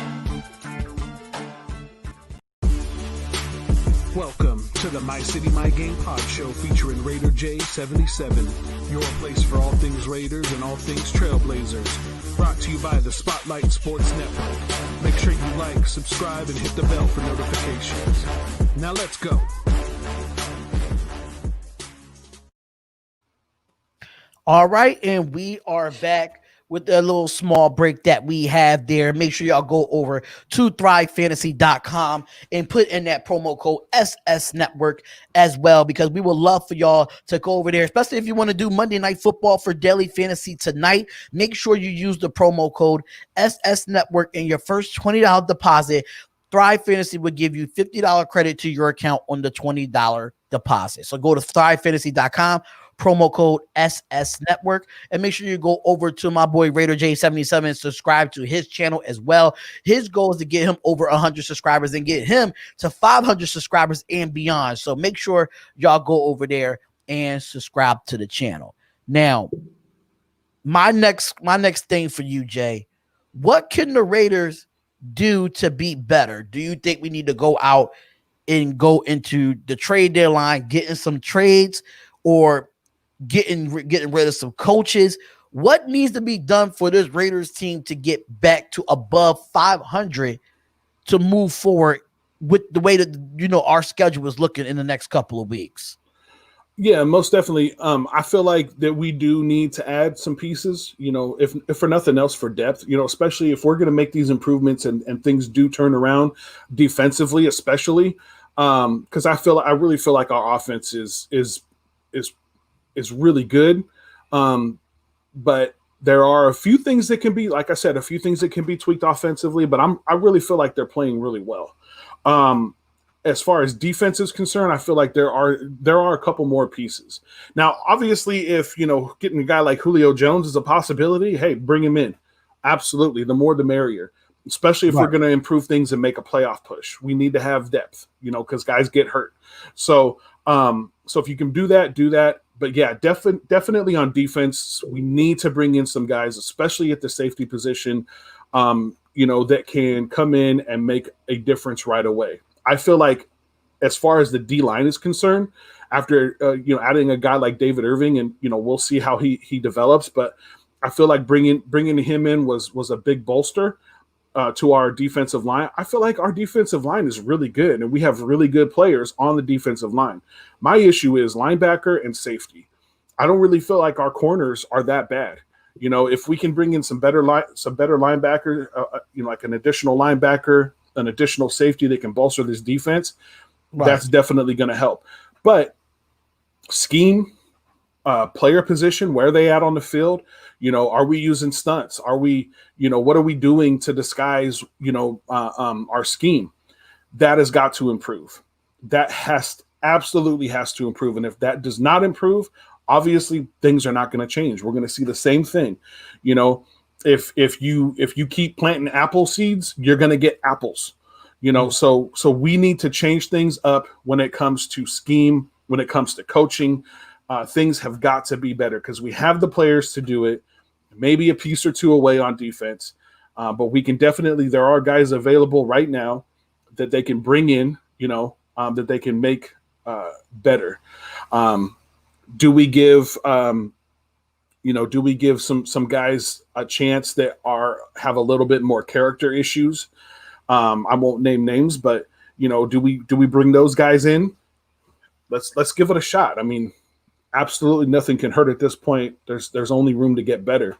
Welcome to the My City, My Game pod show featuring Raider J77, your place for all things Raiders and all things Trailblazers. Brought to you by the Spotlight Sports Network. Make sure you like, subscribe, and hit the bell for notifications. Now let's go. All right, and we are back with a little small break that we have there. Make sure y'all go over to thrivefantasy.com and put in that promo code SS Network as well, because we would love for y'all to go over there, especially if you want to do Monday Night Football for daily fantasy tonight. Make sure you use the promo code SS Network in your first $20 deposit. Thrive Fantasy will give you $50 credit to your account on the $20 deposit. So go to thrivefantasy.com, promo code SS Network, and make sure you go over to my boy Raider J77 and subscribe to his channel as well. His goal is to get him over 100 subscribers and get him to 500 subscribers and beyond. So make sure y'all go over there and subscribe to the channel. Now, my next thing for you, Jay, what can the Raiders do to be better? Do you think we need to go out and go into the trade deadline, getting some trades or getting rid of some coaches. What needs to be done for this Raiders team to get back to above 500 to move forward with the way that our schedule is looking in the next couple of weeks? Yeah, most definitely. I feel like that we do need to add some pieces, if for nothing else, for depth, especially if we're going to make these improvements and things do turn around defensively, especially because I really feel like our offense is really good. But there are a few things that can be, like I said, a few things that can be tweaked offensively, but I really feel like they're playing really well. As far as defense is concerned, I feel like there are a couple more pieces. Now, obviously, if getting a guy like Julio Jones is a possibility, hey, bring him in. Absolutely, the more the merrier. Especially if we're going to improve things and make a playoff push, we need to have depth. Because guys get hurt. So if you can do that, do that. But yeah, definitely on defense, we need to bring in some guys, especially at the safety position, that can come in and make a difference right away. I feel like as far as the D-line is concerned, after, adding a guy like David Irving, and, we'll see how he develops, but I feel like bringing him in was a big bolster to our defensive line. I feel like our defensive line is really good, and we have really good players on the defensive line. My issue is linebacker and safety. I don't really feel like our corners are that bad. If we can bring in some better linebacker, like an additional linebacker, an additional safety that can bolster this defense, that's definitely going to help. But scheme, player position, where are they at on the field? Are we using stunts? Are we, what are we doing to disguise, our scheme? That has got to improve. That absolutely has to improve. And if that does not improve, obviously things are not going to change. We're going to see the same thing. If you keep planting apple seeds, you're going to get apples, so we need to change things up when it comes to scheme, when it comes to coaching. Things have got to be better because we have the players to do it, maybe a piece or two away on defense. But we can definitely, there are guys available right now that they can bring in, that they can make better. Do we give some guys a chance that have a little bit more character issues? I won't name names, but do we bring those guys in? Let's give it a shot. I mean, absolutely nothing can hurt at this point. There's only room to get better.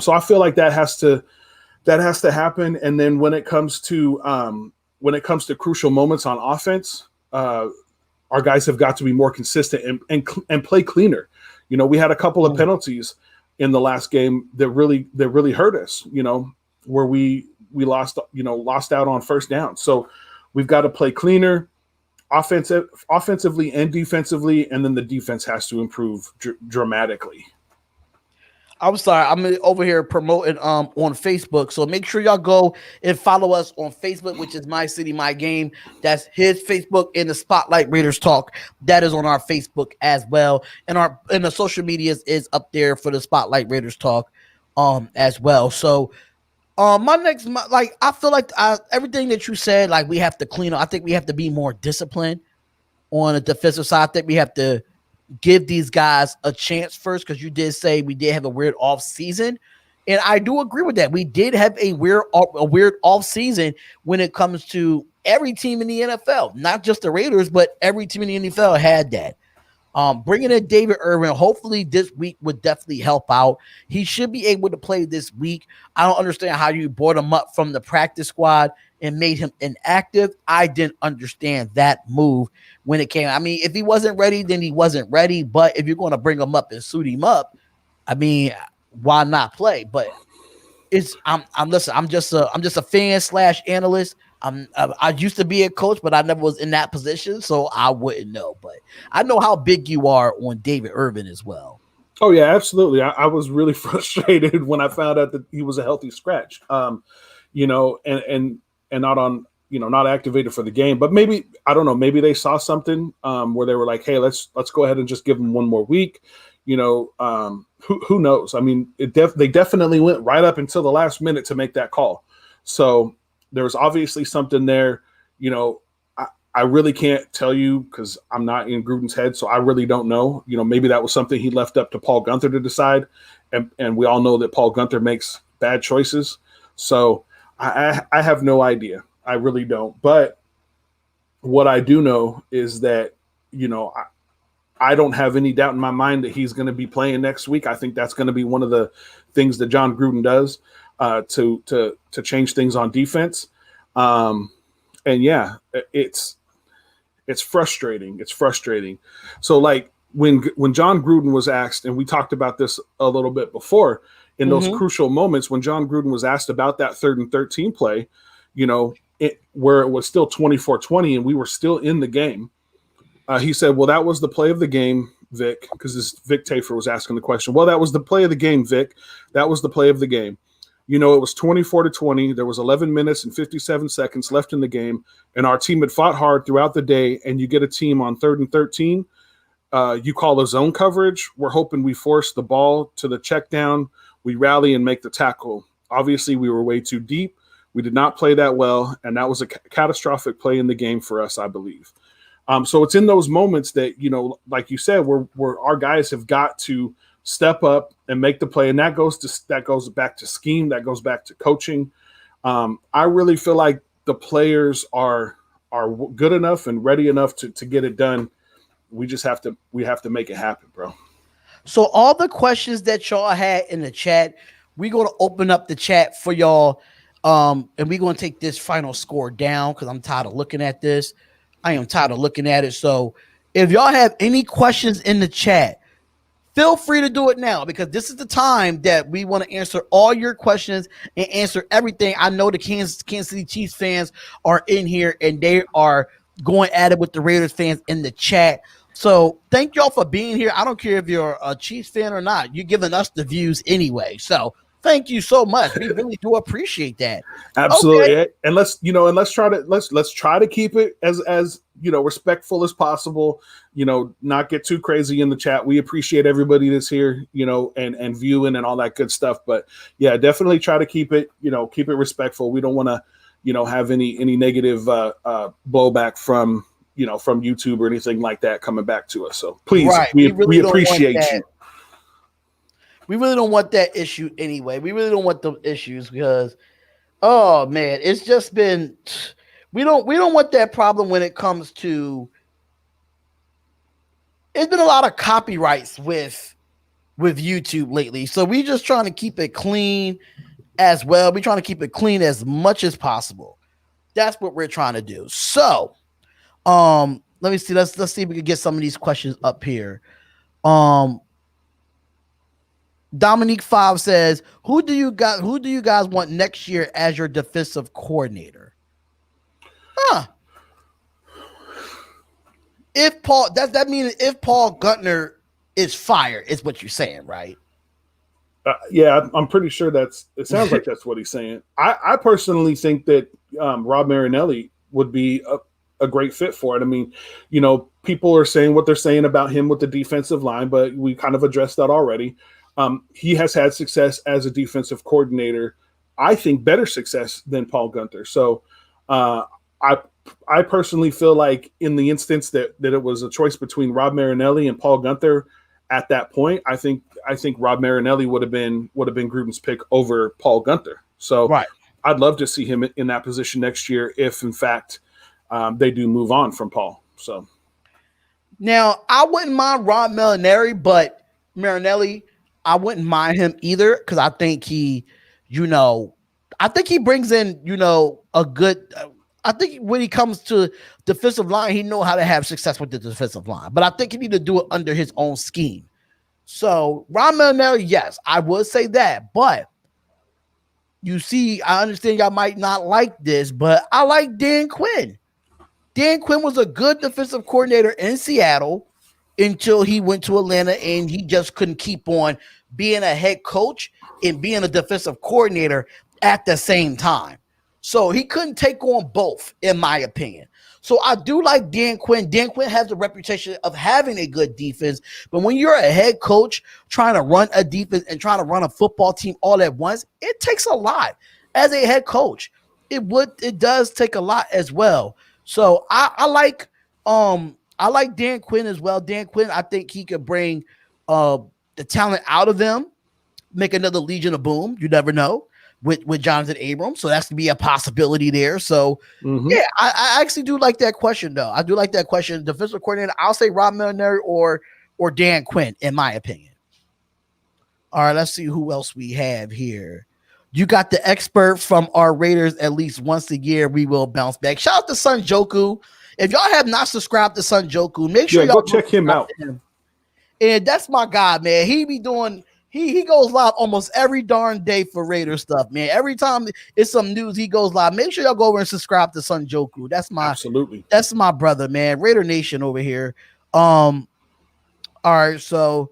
So I feel like that has to happen. And then when it comes to crucial moments on offense, our guys have got to be more consistent and play cleaner. We had a couple of penalties in the last game that really hurt us, where we lost out on first down. So we've got to play cleaner, offensively and defensively, and then the defense has to improve dramatically. I'm sorry, I'm over here promoting on Facebook, so make sure y'all go and follow us on Facebook, which is My City, My Game. That's his Facebook, and the Spotlight Raiders Talk. That is on our Facebook as well, and the social medias is up there for the Spotlight Raiders Talk, as well. So, I feel like everything that you said, like we have to clean up. I think we have to be more disciplined on the defensive side. I think we have to give these guys a chance first, because you did say we did have a weird off season, and I do agree with that. We did have a weird off season when it comes to every team in the NFL, not just the Raiders, but every team in the NFL had that. Bringing in David Irving, hopefully this week would definitely help out. He should be able to play this week. I don't understand how you brought him up from the practice squad and made him inactive. I didn't understand that move when it came. I mean, if he wasn't ready, then he wasn't ready. But if you're going to bring him up and suit him up, I mean, why not play? But I'm just a fan / analyst. I used to be a coach, but I never was in that position, so I wouldn't know. But I know how big you are on David Irving as well. Oh yeah, absolutely. I was really frustrated when I found out that he was a healthy scratch. And not on, not activated for the game. But maybe, I don't know, maybe they saw something where they were like, hey, let's go ahead and just give him one more week. Who knows? I mean, they definitely went right up until the last minute to make that call. So there was obviously something there. I really can't tell you because I'm not in Gruden's head, so I really don't know. Maybe that was something he left up to Paul Guenther to decide, and we all know that Paul Guenther makes bad choices. So I have no idea. I really don't. But what I do know is that, I don't have any doubt in my mind that he's going to be playing next week. I think that's going to be one of the things that John Gruden does to change things on defense. And yeah, it's frustrating. It's frustrating. So like when John Gruden was asked, and we talked about this a little bit before, in those crucial moments when John Gruden was asked about that 3rd and 13 play, where it was still 24-20 and we were still in the game. He said, well, that was the play of the game, Vic, because Vic Tafer was asking the question. Well, that was the play of the game, Vic. That was the play of the game. It was 24-20. There was 11 minutes and 57 seconds left in the game, and our team had fought hard throughout the day, and you get a team on 3rd and 13. You call a zone coverage. We're hoping we force the ball to the check down. We rally and make the tackle. Obviously, we were way too deep. We did not play that well, and that was a catastrophic play in the game for us, I believe. So it's in those moments that, like you said, where our guys have got to step up and make the play. And that goes back to scheme. That goes back to coaching. I really feel like the players are good enough and ready enough to get it done. We have to make it happen, bro. So all the questions that y'all had in the chat, we're going to open up the chat for y'all. And we're going to take this final score down because I'm tired of looking at this. I am tired of looking at it. So if y'all have any questions in the chat, feel free to do it now because this is the time that we want to answer all your questions and answer everything. I know the Kansas City Chiefs fans are in here and they are going at it with the Raiders fans in the chat. So thank y'all for being here. I don't care if you're a Chiefs fan or not. You're giving us the views anyway. So thank you so much. We really do appreciate that. Absolutely. Okay. And let's try to keep it as respectful as possible, not get too crazy in the chat. We appreciate everybody that's here, and viewing and all that good stuff. But yeah, definitely try to keep it respectful. We don't want to, have any negative blowback from YouTube or anything like that coming back to us. So please, right. we appreciate you. We really don't want that issue anyway. We really don't want the issues because, oh man, it's just been. We don't want that problem when it comes to. It's been a lot of copyrights with YouTube lately, so we just trying to keep it clean as well. We're trying to keep it clean as much as possible. That's what we're trying to do. So, let me see. Let's see if we can get some of these questions up here. Dominique 5 says, who do you guys want next year as your defensive coordinator? If Paul that means if Paul Guenther is fired, is what you're saying, right? Yeah, I'm pretty sure it sounds like that's what he's saying. I personally think that Rob Marinelli would be a great fit for it. I mean, people are saying what they're saying about him with the defensive line, but we kind of addressed that already. He has had success as a defensive coordinator. I think better success than Paul Guenther. So I personally feel like in the instance that it was a choice between Rob Marinelli and Paul Guenther at that point, I think Rob Marinelli would have been Gruden's pick over Paul Guenther. So right. I'd love to see him in that position next year if in fact they do move on from Paul. So now I wouldn't mind Rob Marinelli. I wouldn't mind him either because I think he brings in, a good. I think when he comes to defensive line, he know how to have success with the defensive line. But I think he need to do it under his own scheme. So Rob Marinelli, yes, I would say that. But you see, I understand y'all might not like this, but I like Dan Quinn. Dan Quinn was a good defensive coordinator in Seattle until he went to Atlanta and he just couldn't keep on being a head coach and being a defensive coordinator at the same time. So he couldn't take on both, in my opinion. So I do like Dan Quinn. Dan Quinn has the reputation of having a good defense, but when you're a head coach trying to run a defense and trying to run a football team all at once, it takes a lot. As a head coach, it does take a lot as well. So I like Dan Quinn as well. Dan Quinn, I think he could bring the talent out of them, make another Legion of Boom. You never know with Jonathan Abrams. So that's to be a possibility there. So yeah, I actually do like that question though. I do like that question. Defensive coordinator, I'll say Rob Milner or Dan Quinn, in my opinion. All right, let's see who else we have here. You got the expert from our Raiders. At least once a year, we will bounce back. Shout out to Sun Joku. If y'all have not subscribed to Sun Joku, make sure y'all go check him out. And that's my guy, man. He be doing. He goes live almost every darn day for Raider stuff, man. Every time it's some news, he goes live. Make sure y'all go over and subscribe to Sun Joku. That's my brother, man. Raider Nation over here. All right, so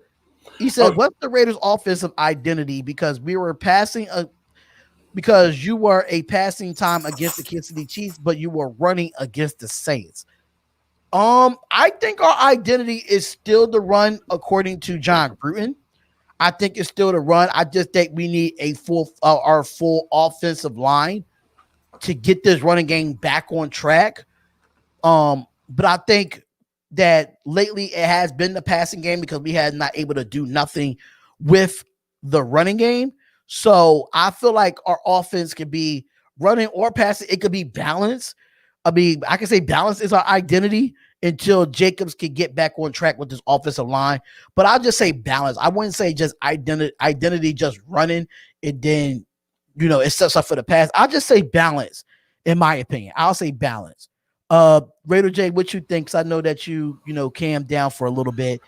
he said, "What's the Raiders' offensive identity? Because you were a passing time against the Kansas City Chiefs, but you were running against the Saints." I think our identity is still the run, according to John Gruden. I think it's still the run. I just think we need our full offensive line to get this running game back on track. But I think that lately it has been the passing game because we had not able to do nothing with the running game. So I feel like our offense could be running or passing. It could be balanced. I mean, I can say balance is our identity until Jacobs can get back on track with this offensive line. But I'll just say balance. I wouldn't say just identity just running and then, it sets up for the pass. I'll just say balance, in my opinion. I'll say balance. Raider J, what you think? Because I know that you calmed down for a little bit.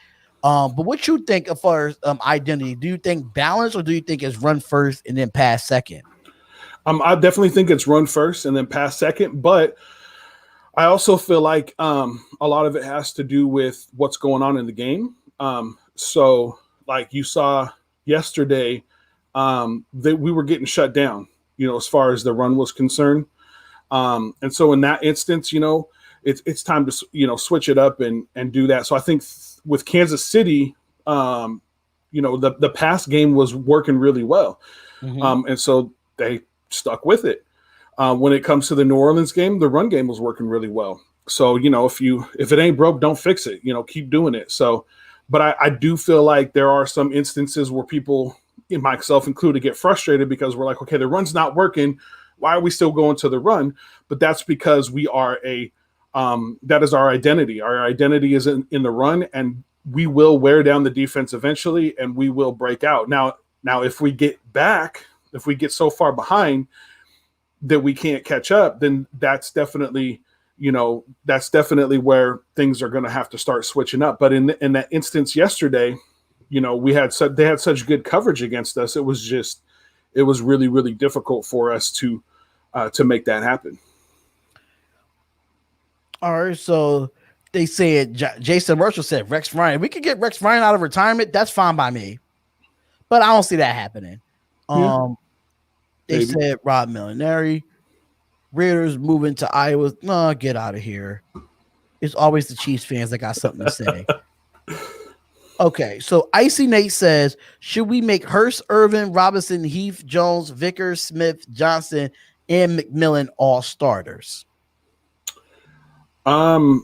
But what you think as far as identity? Do you think balance or do you think it's run first and then pass second? I definitely think it's run first and then pass second, but I also feel like a lot of it has to do with what's going on in the game. So like you saw yesterday, that we were getting shut down, as far as the run was concerned. And so in that instance, it's time to, switch it up and do that. So I think with Kansas City, the pass game was working really well. And so they stuck with it. When it comes to the New Orleans game, the run game was working really well. So, if it ain't broke, don't fix it, keep doing it. So, but I do feel like there are some instances where people, myself included, get frustrated because we're like, okay, the run's not working. Why are we still going to the run? But that's because we are that is our identity. Our identity is in the run, and we will wear down the defense eventually, and we will break out. Now, if we get so far behind that we can't catch up, then that's definitely where things are going to have to start switching up. But in that instance yesterday, they had such good coverage against us. It was really, really difficult for us to make that happen. All right. So they said, Jason Marshall said, Rex Ryan, we could get Rex Ryan out of retirement. That's fine by me, but I don't see that happening. They said Rob Millinari, Raiders moving to Iowa. No, get out of here. It's always the Chiefs fans that got something to say. Okay, so Icy Nate says, should we make Hurst, Irvin, Robinson, Heath, Jones, Vickers, Smith, Johnson, and McMillan all starters? Let me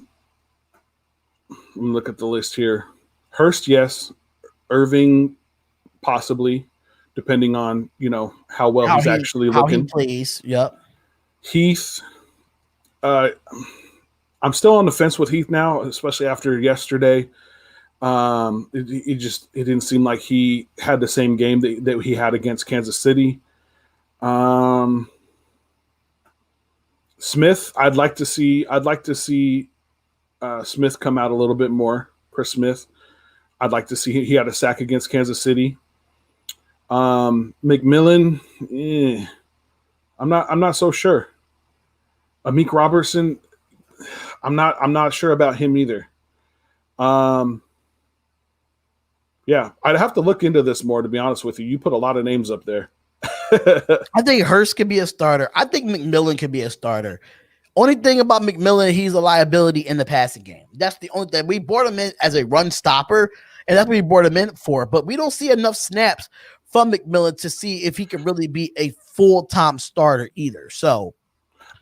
look at the list here. Hurst, yes. Irving, possibly. Depending on, how well he's actually looking. How he plays, yep. Heath, I'm still on the fence with Heath now, especially after yesterday. It didn't seem like he had the same game that he had against Kansas City. Smith, I'd like to see Smith come out a little bit more. Chris Smith, I'd like to see he had a sack against Kansas City. McMillan, I'm not so sure. Amik Robertson, I'm not sure about him either. Yeah, I'd have to look into this more, to be honest with you. You put a lot of names up there. I think Hurst could be a starter. I think McMillan could be a starter. Only thing about McMillan, he's a liability in the passing game. That's the only thing. We brought him in as a run stopper, and that's what we brought him in for. But we don't see enough snaps from McMillan to see if he can really be a full-time starter either. So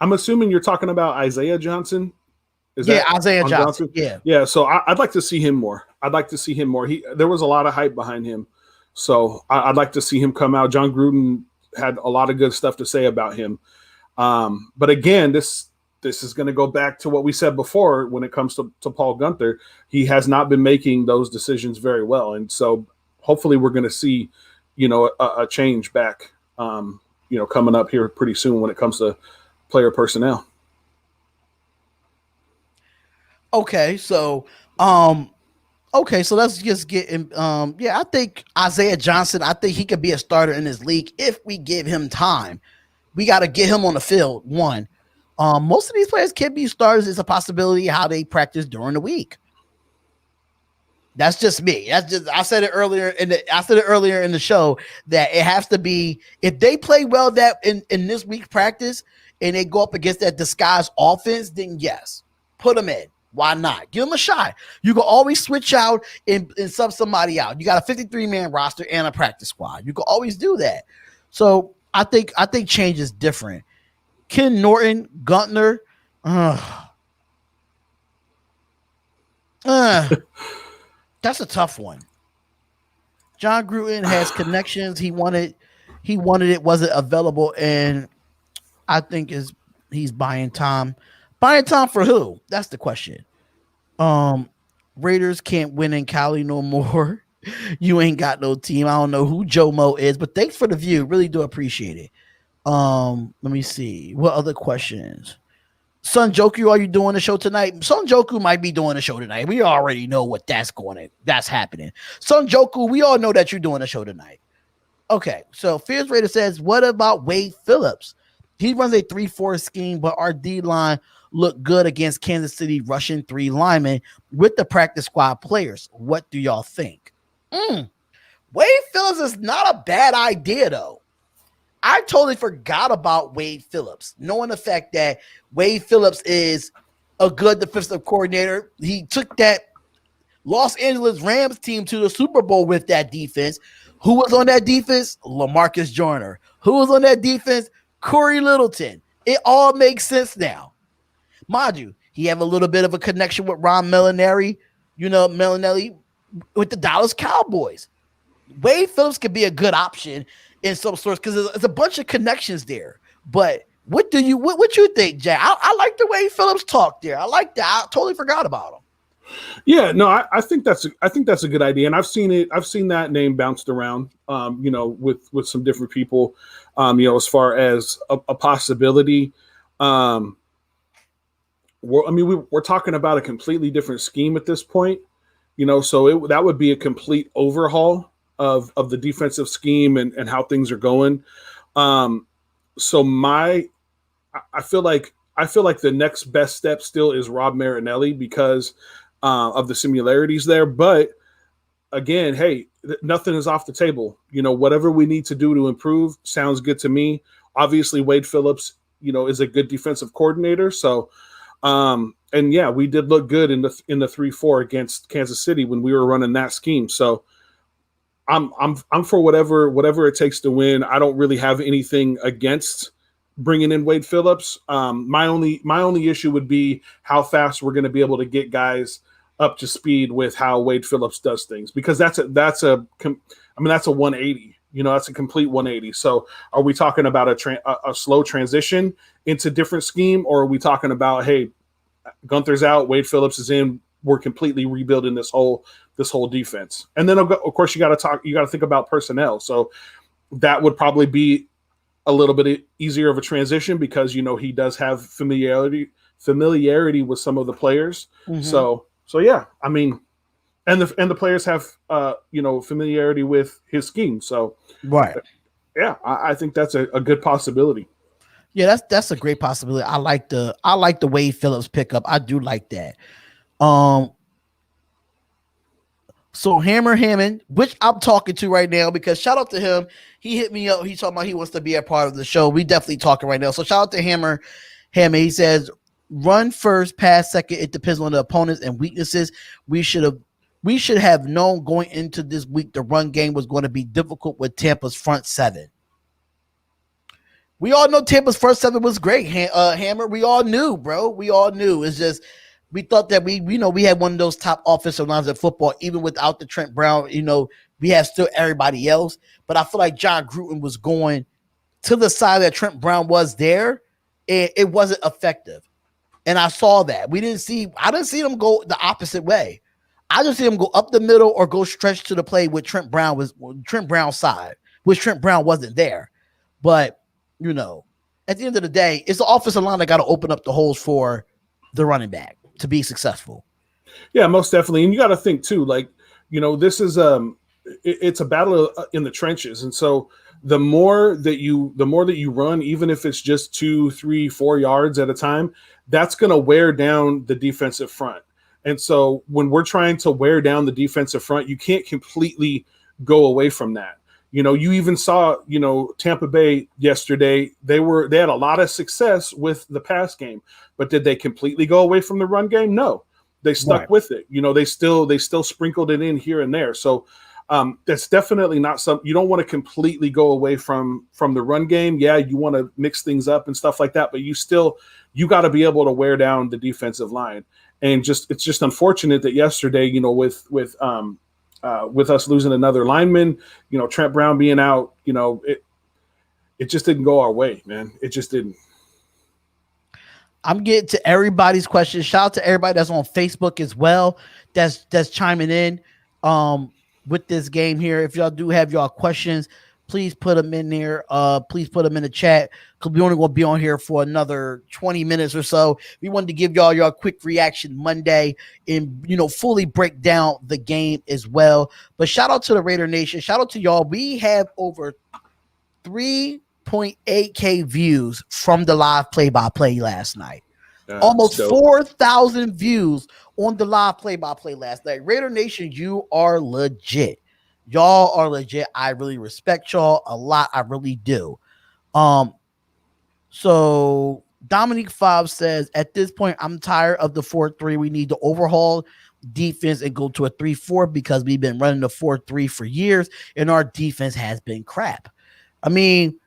I'm assuming you're talking about Isaiah Johnson. Is Yeah, that Isaiah on Johnson. Yeah. Yeah. So I'd like to see him more. I'd like to see him more. There was a lot of hype behind him. So I'd like to see him come out. John Gruden had a lot of good stuff to say about him. But again, this is going to go back to what we said before when it comes to Paul Guenther. He has not been making those decisions very well. And so hopefully we're going to see, a change back, coming up here pretty soon when it comes to player personnel. Okay, so let's just get him. I think Isaiah Johnson, I think he could be a starter in this league if we give him time. We got to get him on the field. One, most of these players can be starters. It's a possibility how they practice during the week. That's just me. I said it earlier in the show that it has to be, if they play well that in this week's practice and they go up against that disguised offense, then yes, put them in. Why not? Give them a shot. You can always switch out and sub somebody out. You got a 53-man roster and a practice squad. You can always do that. So I think change is different. Ken Norton, Guenther, that's a tough one. John Gruden has connections. He wanted it, wasn't available, and I think he's buying time. Buying time for who? That's the question. Raiders can't win in Cali no more. You ain't got no team. I don't know who Joe Mo is, but thanks for the view. Really do appreciate it. Let me see. What other questions? Son Joku, are you doing the show tonight? Son Joku might be doing the show tonight. We already know what that's happening. Son Joku, we all know that you're doing the show tonight. Okay, so Fierce Raider says, what about Wade Phillips? He runs a 3-4 scheme, but our D-line looked good against Kansas City rushing 3 linemen with the practice squad players. What do y'all think? Wade Phillips is not a bad idea, though. I totally forgot about Wade Phillips, knowing the fact that Wade Phillips is a good defensive coordinator. He took that Los Angeles Rams team to the Super Bowl with that defense. Who was on that defense? LaMarcus Joyner. Who was on that defense? Corey Littleton. It all makes sense now. Mind you, he have a little bit of a connection with Ron Malinelli, with the Dallas Cowboys. Wade Phillips could be a good option in some sorts because there's a bunch of connections there. But what you think, Jay? I like the way Phillips talked there. I like that. I totally forgot about him. Yeah, no, I think that's a good idea, and I've seen that name bounced around, with some different people, as far as a possibility. We're talking about a completely different scheme at this point, so that would be a complete overhaul of the defensive scheme and how things are going. So I feel like the next best step still is Rob Marinelli because of the similarities there. But again, hey, nothing is off the table. Whatever we need to do to improve sounds good to me. Obviously, Wade Phillips, is a good defensive coordinator. So, and yeah, we did look good in the 3-4 against Kansas City when we were running that scheme. So I'm for whatever it takes to win. I don't really have anything against bringing in Wade Phillips. My only issue would be how fast we're going to be able to get guys up to speed with how Wade Phillips does things, because that's a 180. That's a complete 180. So are we talking about a slow transition into different scheme, or are we talking about, hey, Guenther's out, Wade Phillips is in, we're completely rebuilding this whole defense? And then of course you got to think about personnel. So that would probably be a little bit easier of a transition because he does have familiarity with some of the players. Mm-hmm. So yeah, and the players have familiarity with his scheme. So right, yeah, I think that's a good possibility. Yeah, that's a great possibility. I like the Wade Phillips pickup. I do like that. So Hammer Hammond, which I'm talking to right now, because shout out to him. He hit me up. He's talking about he wants to be a part of the show. We definitely talking right now. So shout out to Hammer Hammond. He says, run first, pass second. It depends on the opponents and weaknesses. We should have known going into this week the run game was going to be difficult with Tampa's front seven. We all know Tampa's first 7 was great. Hammer, we all knew, bro. We all knew. It's just we thought that we had one of those top offensive lines in football, even without the Trent Brown. We have still everybody else, but I feel like John Gruden was going to the side that Trent Brown was there. It wasn't effective, and I saw that. I didn't see them go the opposite way. I just see them go up the middle or go stretch to the play with Trent Brown's side, which Trent Brown wasn't there. But at the end of the day, it's the offensive line that got to open up the holes for the running back to be successful. Yeah, most definitely. And you got to think too, this is it's a battle in the trenches, and so the more that you run, even if it's just 2, 3, 4 yards at a time, that's going to wear down the defensive front. And so when we're trying to wear down the defensive front, you can't completely go away from that. You even saw, Tampa Bay yesterday, they had a lot of success with the pass game, but did they completely go away from the run game? No, they stuck with it. They still sprinkled it in here and there. So that's definitely not something you don't want to completely go away from the run game. Yeah, you want to mix things up and stuff like that, but you got to be able to wear down the defensive line. And it's just unfortunate that yesterday, with us losing another lineman, Trent Brown being out, it just didn't go our way, man. It just didn't. I'm getting to everybody's questions. Shout out to everybody that's on Facebook as well. That's chiming in with this game here. If y'all do have y'all questions, please put them in there. Please put them in the chat, because we only going to be on here for another 20 minutes or so. We wanted to give y'all your quick reaction Monday and, fully break down the game as well. But shout out to the Raider Nation. Shout out to y'all. We have over 3.8K views from the live play-by-play last night. Almost 4,000 views on the live play-by-play last night. Raider Nation, you are legit. Y'all are legit. I really respect y'all a lot. I really do. So Dominique Fobbs says, at this point, I'm tired of the 4-3. We need to overhaul defense and go to a 3-4 because we've been running the 4-3 for years and our defense has been crap. I mean,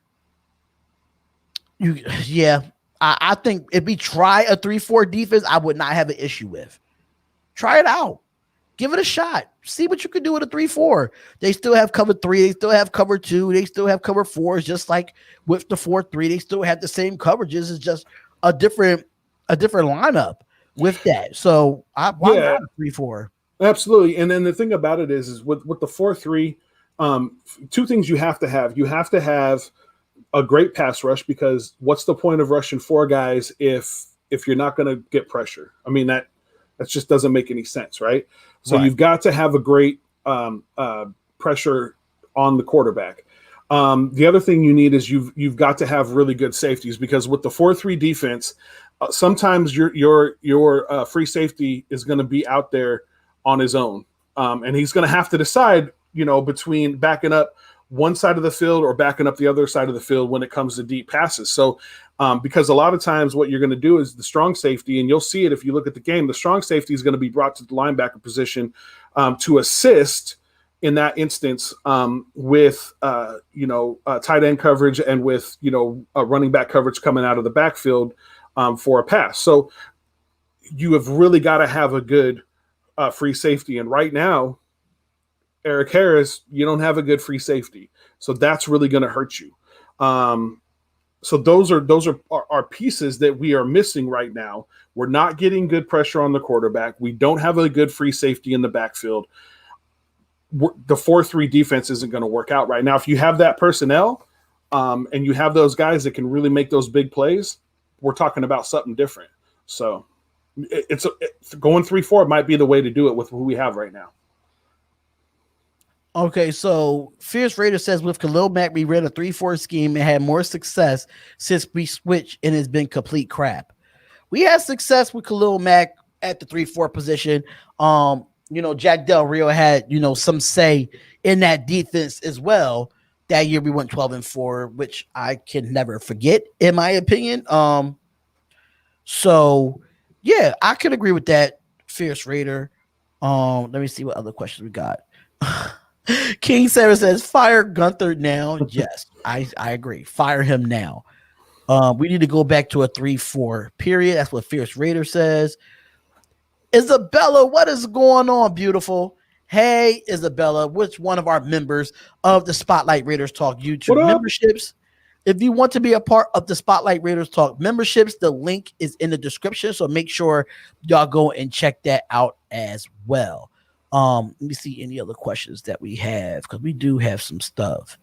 I think if we try a 3-4 defense, I would not have an issue with. Try it out. Give it a shot. See what you can do with a 3-4. They still have cover 3. They still have cover 2. They still have cover 4. It's just like with the 4-3, they still have the same coverages. It's just a different lineup with that. So why not a 3-4? Absolutely. And then the thing about it is with the 4-3, two things you have to have. You have to have a great pass rush, because what's the point of rushing 4 guys if you're not going to get pressure? I mean, that just doesn't make any sense, right? So You've got to have a great pressure on the quarterback. The other thing you need is you've got to have really good safeties, because with the 4-3 defense, sometimes your free safety is going to be out there on his own, and he's going to have to decide, between backing up one side of the field or backing up the other side of the field when it comes to deep passes. So because a lot of times what you're going to do is the strong safety, and you'll see it if you look at the game, the strong safety is going to be brought to the linebacker position to assist in that instance with tight end coverage and with running back coverage coming out of the backfield for a pass. So you have really got to have a good free safety, and right now, Eric Harris, you don't have a good free safety, so that's really going to hurt you. So those are pieces that we are missing right now. We're not getting good pressure on the quarterback. We don't have a good free safety in the backfield. The 4-3 defense isn't going to work out right now. If you have that personnel and you have those guys that can really make those big plays, we're talking about something different. So it's going 3-4 might be the way to do it with who we have right now. Okay, so Fierce Raider says, with Khalil Mack, we ran a 3-4 scheme and had more success since we switched, and it's been complete crap. We had success with Khalil Mack at the 3-4 position. Jack Del Rio had, some say in that defense as well. That year we went 12-4, which I can never forget, in my opinion. So yeah, I can agree with that, Fierce Raider. Let me see what other questions we got. King Sarah says, fire Guenther now. Yes, I agree. Fire him now. We need to go back to a 3-4 period. That's what Fierce Raider says. Isabella, what is going on, beautiful? Hey, Isabella, which one of our members of the Spotlight Raiders Talk YouTube memberships? If you want to be a part of the Spotlight Raiders Talk memberships, the link is in the description. So make sure y'all go and check that out as well. Let me see any other questions that we have, because we do have some stuff.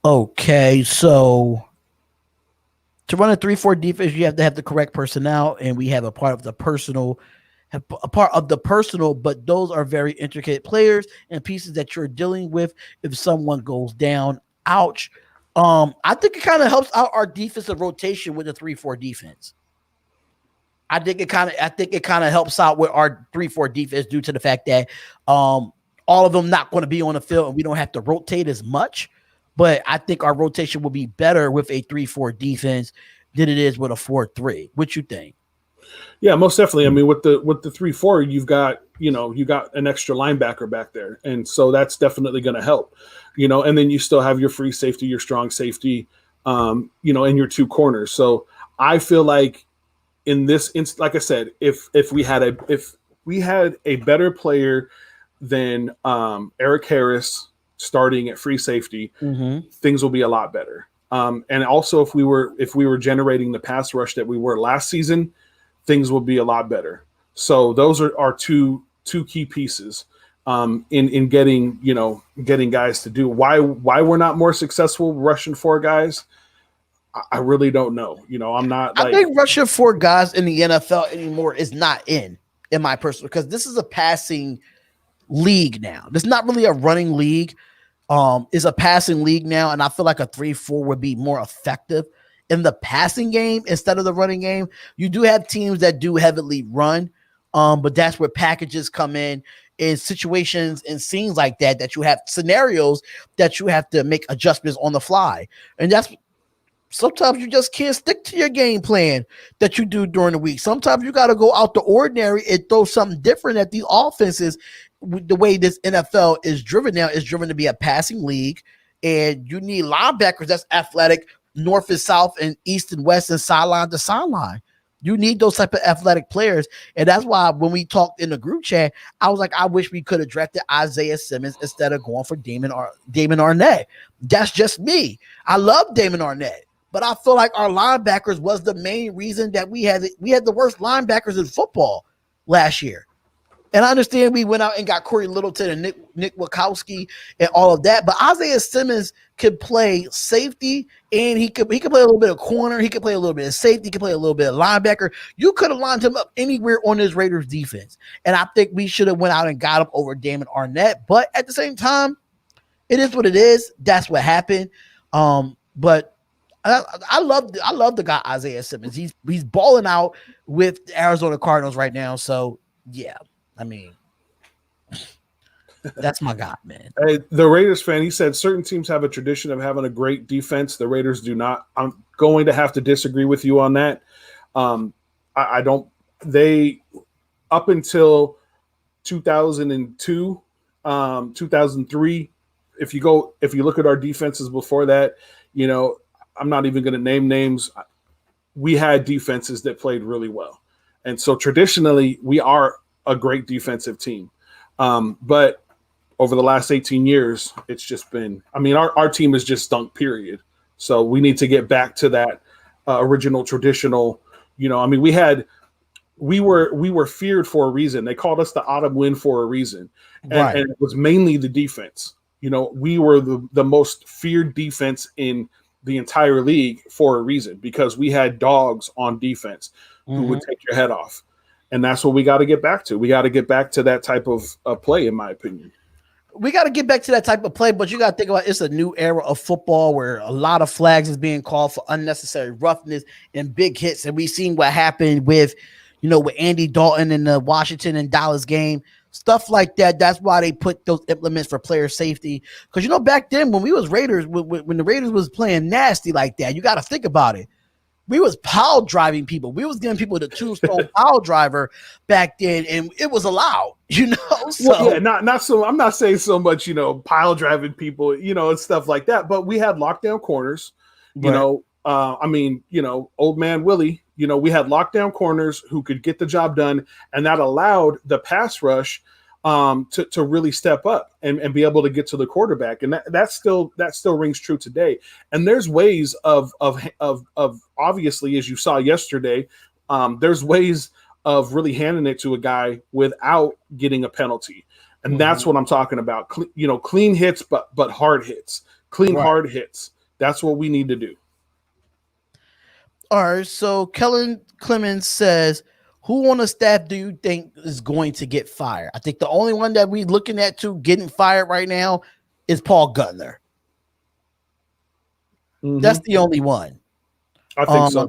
Okay, so to run a 3-4 defense, you have to have the correct personnel, and we have a part of the personal, but those are very intricate players and pieces that you're dealing with if someone goes down. Ouch. I think it kind of helps out our defensive rotation with the 3-4 defense. I think it kind of helps out with our 3-4 defense due to the fact that all of them not going to be on the field and we don't have to rotate as much. But I think our rotation will be better with a 3-4 defense than it is with a 4-3. What you think? Yeah, most definitely. I mean, with the 3-4, you've got an extra linebacker back there, and so that's definitely going to help. And then you still have your free safety, your strong safety, and your two corners. So I feel like in this instance, like I said, if we had a better player than Eric Harris starting at free safety, things will be a lot better. And also, if we were generating the pass rush that we were last season, things will be a lot better. So those are our two key pieces in getting guys to do. Why we're not more successful rushing 4 guys, I really don't know. I'm not. I think rushing 4 guys in the NFL anymore is not in my personal, because this is a passing league now. It's not really a running league. It's a passing league now, and I feel like a 3-4 would be more effective in the passing game instead of the running game. You do have teams that do heavily run, but that's where packages come in situations and scenes like that you have scenarios that you have to make adjustments on the fly. And that's sometimes you just can't stick to your game plan that you do during the week. Sometimes you got to go out the ordinary and throw something different at the offenses. The way this NFL is driven now is driven to be a passing league, and you need linebackers that's athletic, north and south and east and west and sideline to sideline. You need those type of athletic players. And that's why when we talked in the group chat, I was like, I wish we could have drafted Isaiah Simmons instead of going for Damon Arnett. That's just me. I love Damon Arnett, but I feel like our linebackers was the main reason that we had the worst linebackers in football last year. And I understand we went out and got Corey Littleton and Nick Wachowski and all of that, but Isaiah Simmons could play safety, and he could play a little bit of corner. He could play a little bit of safety. He could play a little bit of linebacker. You could have lined him up anywhere on this Raiders defense, and I think we should have went out and got him over Damon Arnett. But at the same time, it is what it is. That's what happened. But I love the guy Isaiah Simmons. He's balling out with the Arizona Cardinals right now. So yeah. I mean, that's my guy, man. Hey, the Raiders fan, he said certain teams have a tradition of having a great defense. The Raiders do not. I'm going to have to disagree with you on that. I don't. They up until 2002, 2003. If you look at our defenses before that, I'm not even going to name names. We had defenses that played really well, and so traditionally we are a great defensive team. But over the last 18 years, it's just been, our team has just stunk, period. So we need to get back to that original traditional, we were feared for a reason. They called us the autumn wind for a reason. And it was mainly the defense. We were the most feared defense in the entire league for a reason, because we had dogs on defense who would take your head off. And that's what we got to get back to. We got to get back to that type of play, in my opinion. We got to get back to that type of play, but you got to think about it's a new era of football where a lot of flags is being called for unnecessary roughness and big hits. And we've seen what happened with, with Andy Dalton in the Washington and Dallas game, stuff like that. That's why they put those implements for player safety. Because, back then when we was Raiders, when the Raiders was playing nasty like that, you got to think about it. We was pile driving people. We was giving people the tombstone pile driver back then, and it was allowed, So well, yeah, not so. I'm not saying so much, pile driving people, and stuff like that. But we had lockdown corners. I mean, old man Willie, we had lockdown corners who could get the job done, and that allowed the pass rush to really step up and be able to get to the quarterback. And that still rings true today. And there's ways of obviously, as you saw yesterday, there's ways of really handing it to a guy without getting a penalty. And that's what I'm talking about. Clean hits, but hard hits, hard hits. That's what we need to do. All right. So Kellen Clemens says, who on the staff do you think is going to get fired? I think the only one that we're looking at to getting fired right now is Paul Guenther. That's the only one. I think so.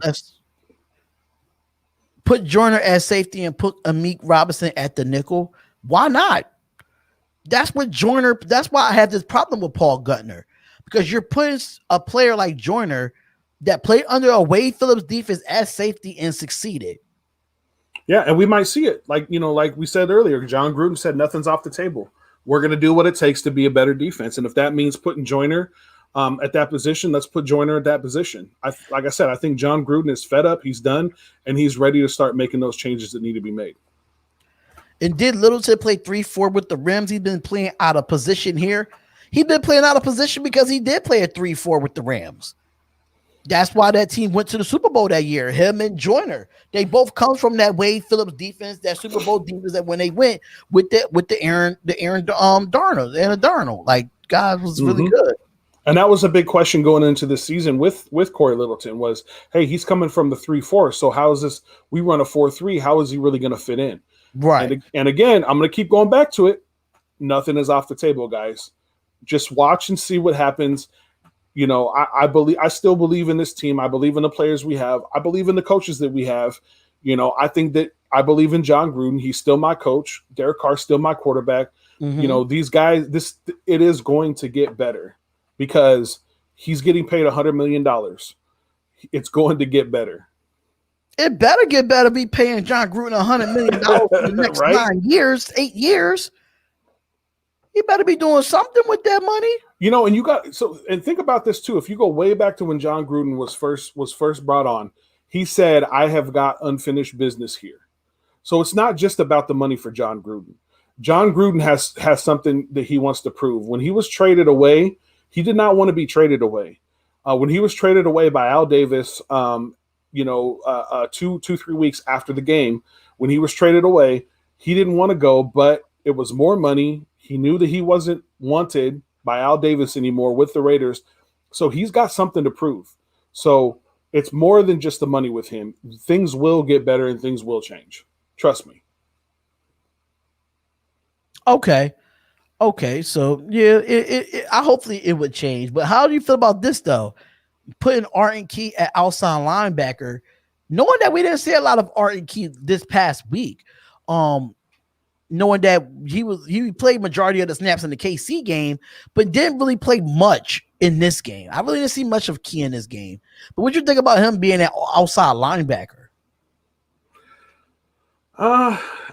Put Joyner as safety and put Amik Robinson at the nickel. Why not? That's what Joyner. That's why I have this problem with Paul Guenther, because you're putting a player like Joyner that played under a Wade Phillips defense as safety and succeeded. Yeah, and we might see it. Like we said earlier, John Gruden said nothing's off the table. We're going to do what it takes to be a better defense. And if that means putting Joyner at that position, let's put Joyner at that position. Like I said, I think John Gruden is fed up. He's done, and he's ready to start making those changes that need to be made. And did Littleton play 3-4 with the Rams? He's been playing out of position here. He's been playing out of position because he did play a 3-4 with the Rams. That's why that team went to the Super Bowl that year. Him and Joyner, they both come from that Wade Phillips defense, that Super Bowl defense. That when they went with the Aaron Darnold, like God was really good. And that was a big question going into this season with Corey Littleton was, hey, he's coming from the 3-4. So how is this? We run a 4-3. How is he really going to fit in? Right. And again, I'm going to keep going back to it. Nothing is off the table, guys. Just watch and see what happens. I still believe in this team. I believe in the players we have. I believe in the coaches that we have. I think that I believe in John Gruden. He's still my coach. Derek Carr's still my quarterback. These guys, it is going to get better because he's getting paid $100 million. It's going to get better. It better get better. Be paying John Gruden $100 million for the next 8 years. He better be doing something with that money. And think about this too. If you go way back to when John Gruden was first brought on, he said, "I have got unfinished business here." So it's not just about the money for John Gruden. John Gruden has something that he wants to prove. When he was traded away, he did not want to be traded away. When he was traded away by Al Davis, 2-3 weeks after the game, when he was traded away, he didn't want to go, but it was more money. He knew that he wasn't wanted by Al Davis anymore with the Raiders. So he's got something to prove. So it's more than just the money with him. Things will get better and things will change. Trust me. Okay. So yeah, hopefully it would change. But how do you feel about this though? Putting Arden Key at outside linebacker, knowing that we didn't see a lot of Arden Key this past week. Knowing that he played majority of the snaps in the KC game, but didn't really play much in this game. I really didn't see much of Key in this game. But what you think about him being an outside linebacker?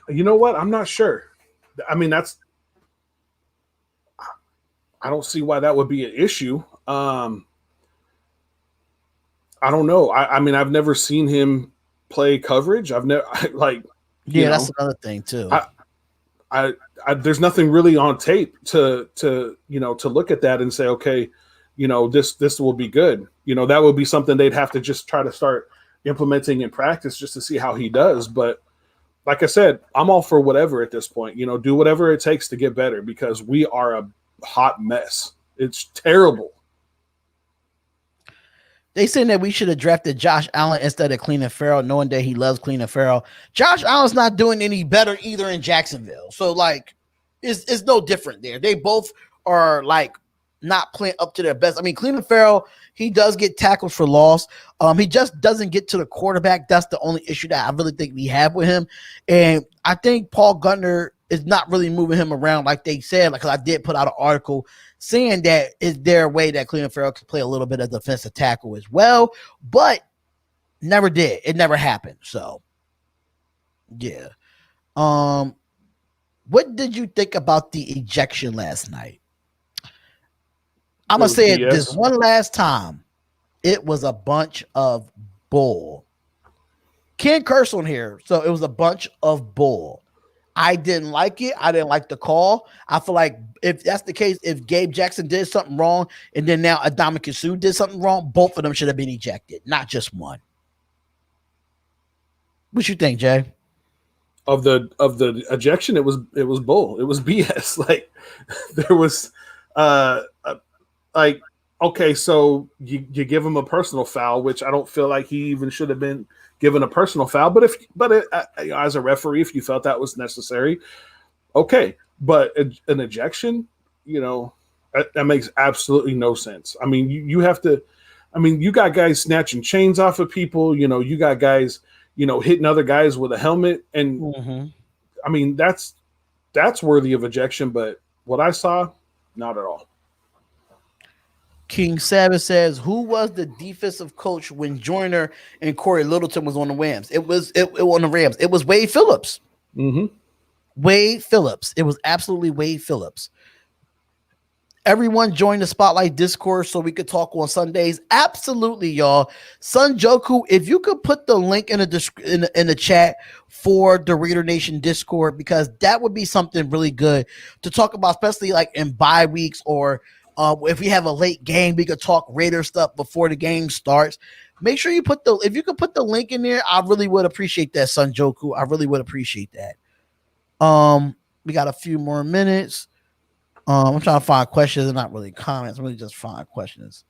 You know what? I'm not sure. I mean, I don't see why that would be an issue. I don't know. I mean, I've never seen him play coverage. I've never that's another thing too. There's nothing really on tape to look at that and say, okay, this will be good. That would be something they'd have to just try to start implementing in practice just to see how he does. But like I said, I'm all for whatever at this point. Do whatever it takes to get better because we are a hot mess. It's terrible. They saying that we should have drafted Josh Allen instead of Cleveland Farrell, knowing that he loves Cleveland Farrell. Josh Allen's not doing any better either in Jacksonville. So, it's no different there. They both are, not playing up to their best. I mean, Cleveland Farrell, he does get tackles for loss. He just doesn't get to the quarterback. That's the only issue that I really think we have with him. And I think Paul Guenther is not really moving him around like they said. Because I did put out an article saying that is there a way that Cleveland Farrell could play a little bit of defensive tackle as well, but never did. It never happened. So, yeah. What did you think about the ejection last night? I'm going to say it this one last time. it was a bunch of bull. Can't curse on here, so it was a bunch of bull. I didn't like it. I didn't like the call. I feel like if that's the case, if Gabe Jackson did something wrong and then now Adama Sue did something wrong, both of them should have been ejected, not just one. What you think, Jay? Of the ejection, it was bull. It was BS. Like there was like, okay, so you give him a personal foul, which I don't feel like he even should have been given a personal foul. But as a referee, if you felt that was necessary, okay. But an ejection, that makes absolutely no sense. I mean, you have to. I mean, you got guys snatching chains off of people. You got guys, hitting other guys with a helmet, and I mean that's worthy of ejection. But what I saw, not at all. King Savage says, "Who was the defensive coach when Joyner and Corey Littleton was on the Rams? It was on the Rams. It was Wade Phillips. Wade Phillips. It was absolutely Wade Phillips. Everyone join the Spotlight Discord so we could talk on Sundays. Absolutely, y'all. Sunjoku, if you could put the link in the chat for the Raider Nation Discord, because that would be something really good to talk about, especially like in bye weeks or if we have a late game, we could talk Raider stuff before the game starts. Make sure you if you could put the link in there, I really would appreciate that, Sunjoku. I really would appreciate that. We got a few more minutes. I'm trying to find questions. They're not really comments. I'm really just find questions.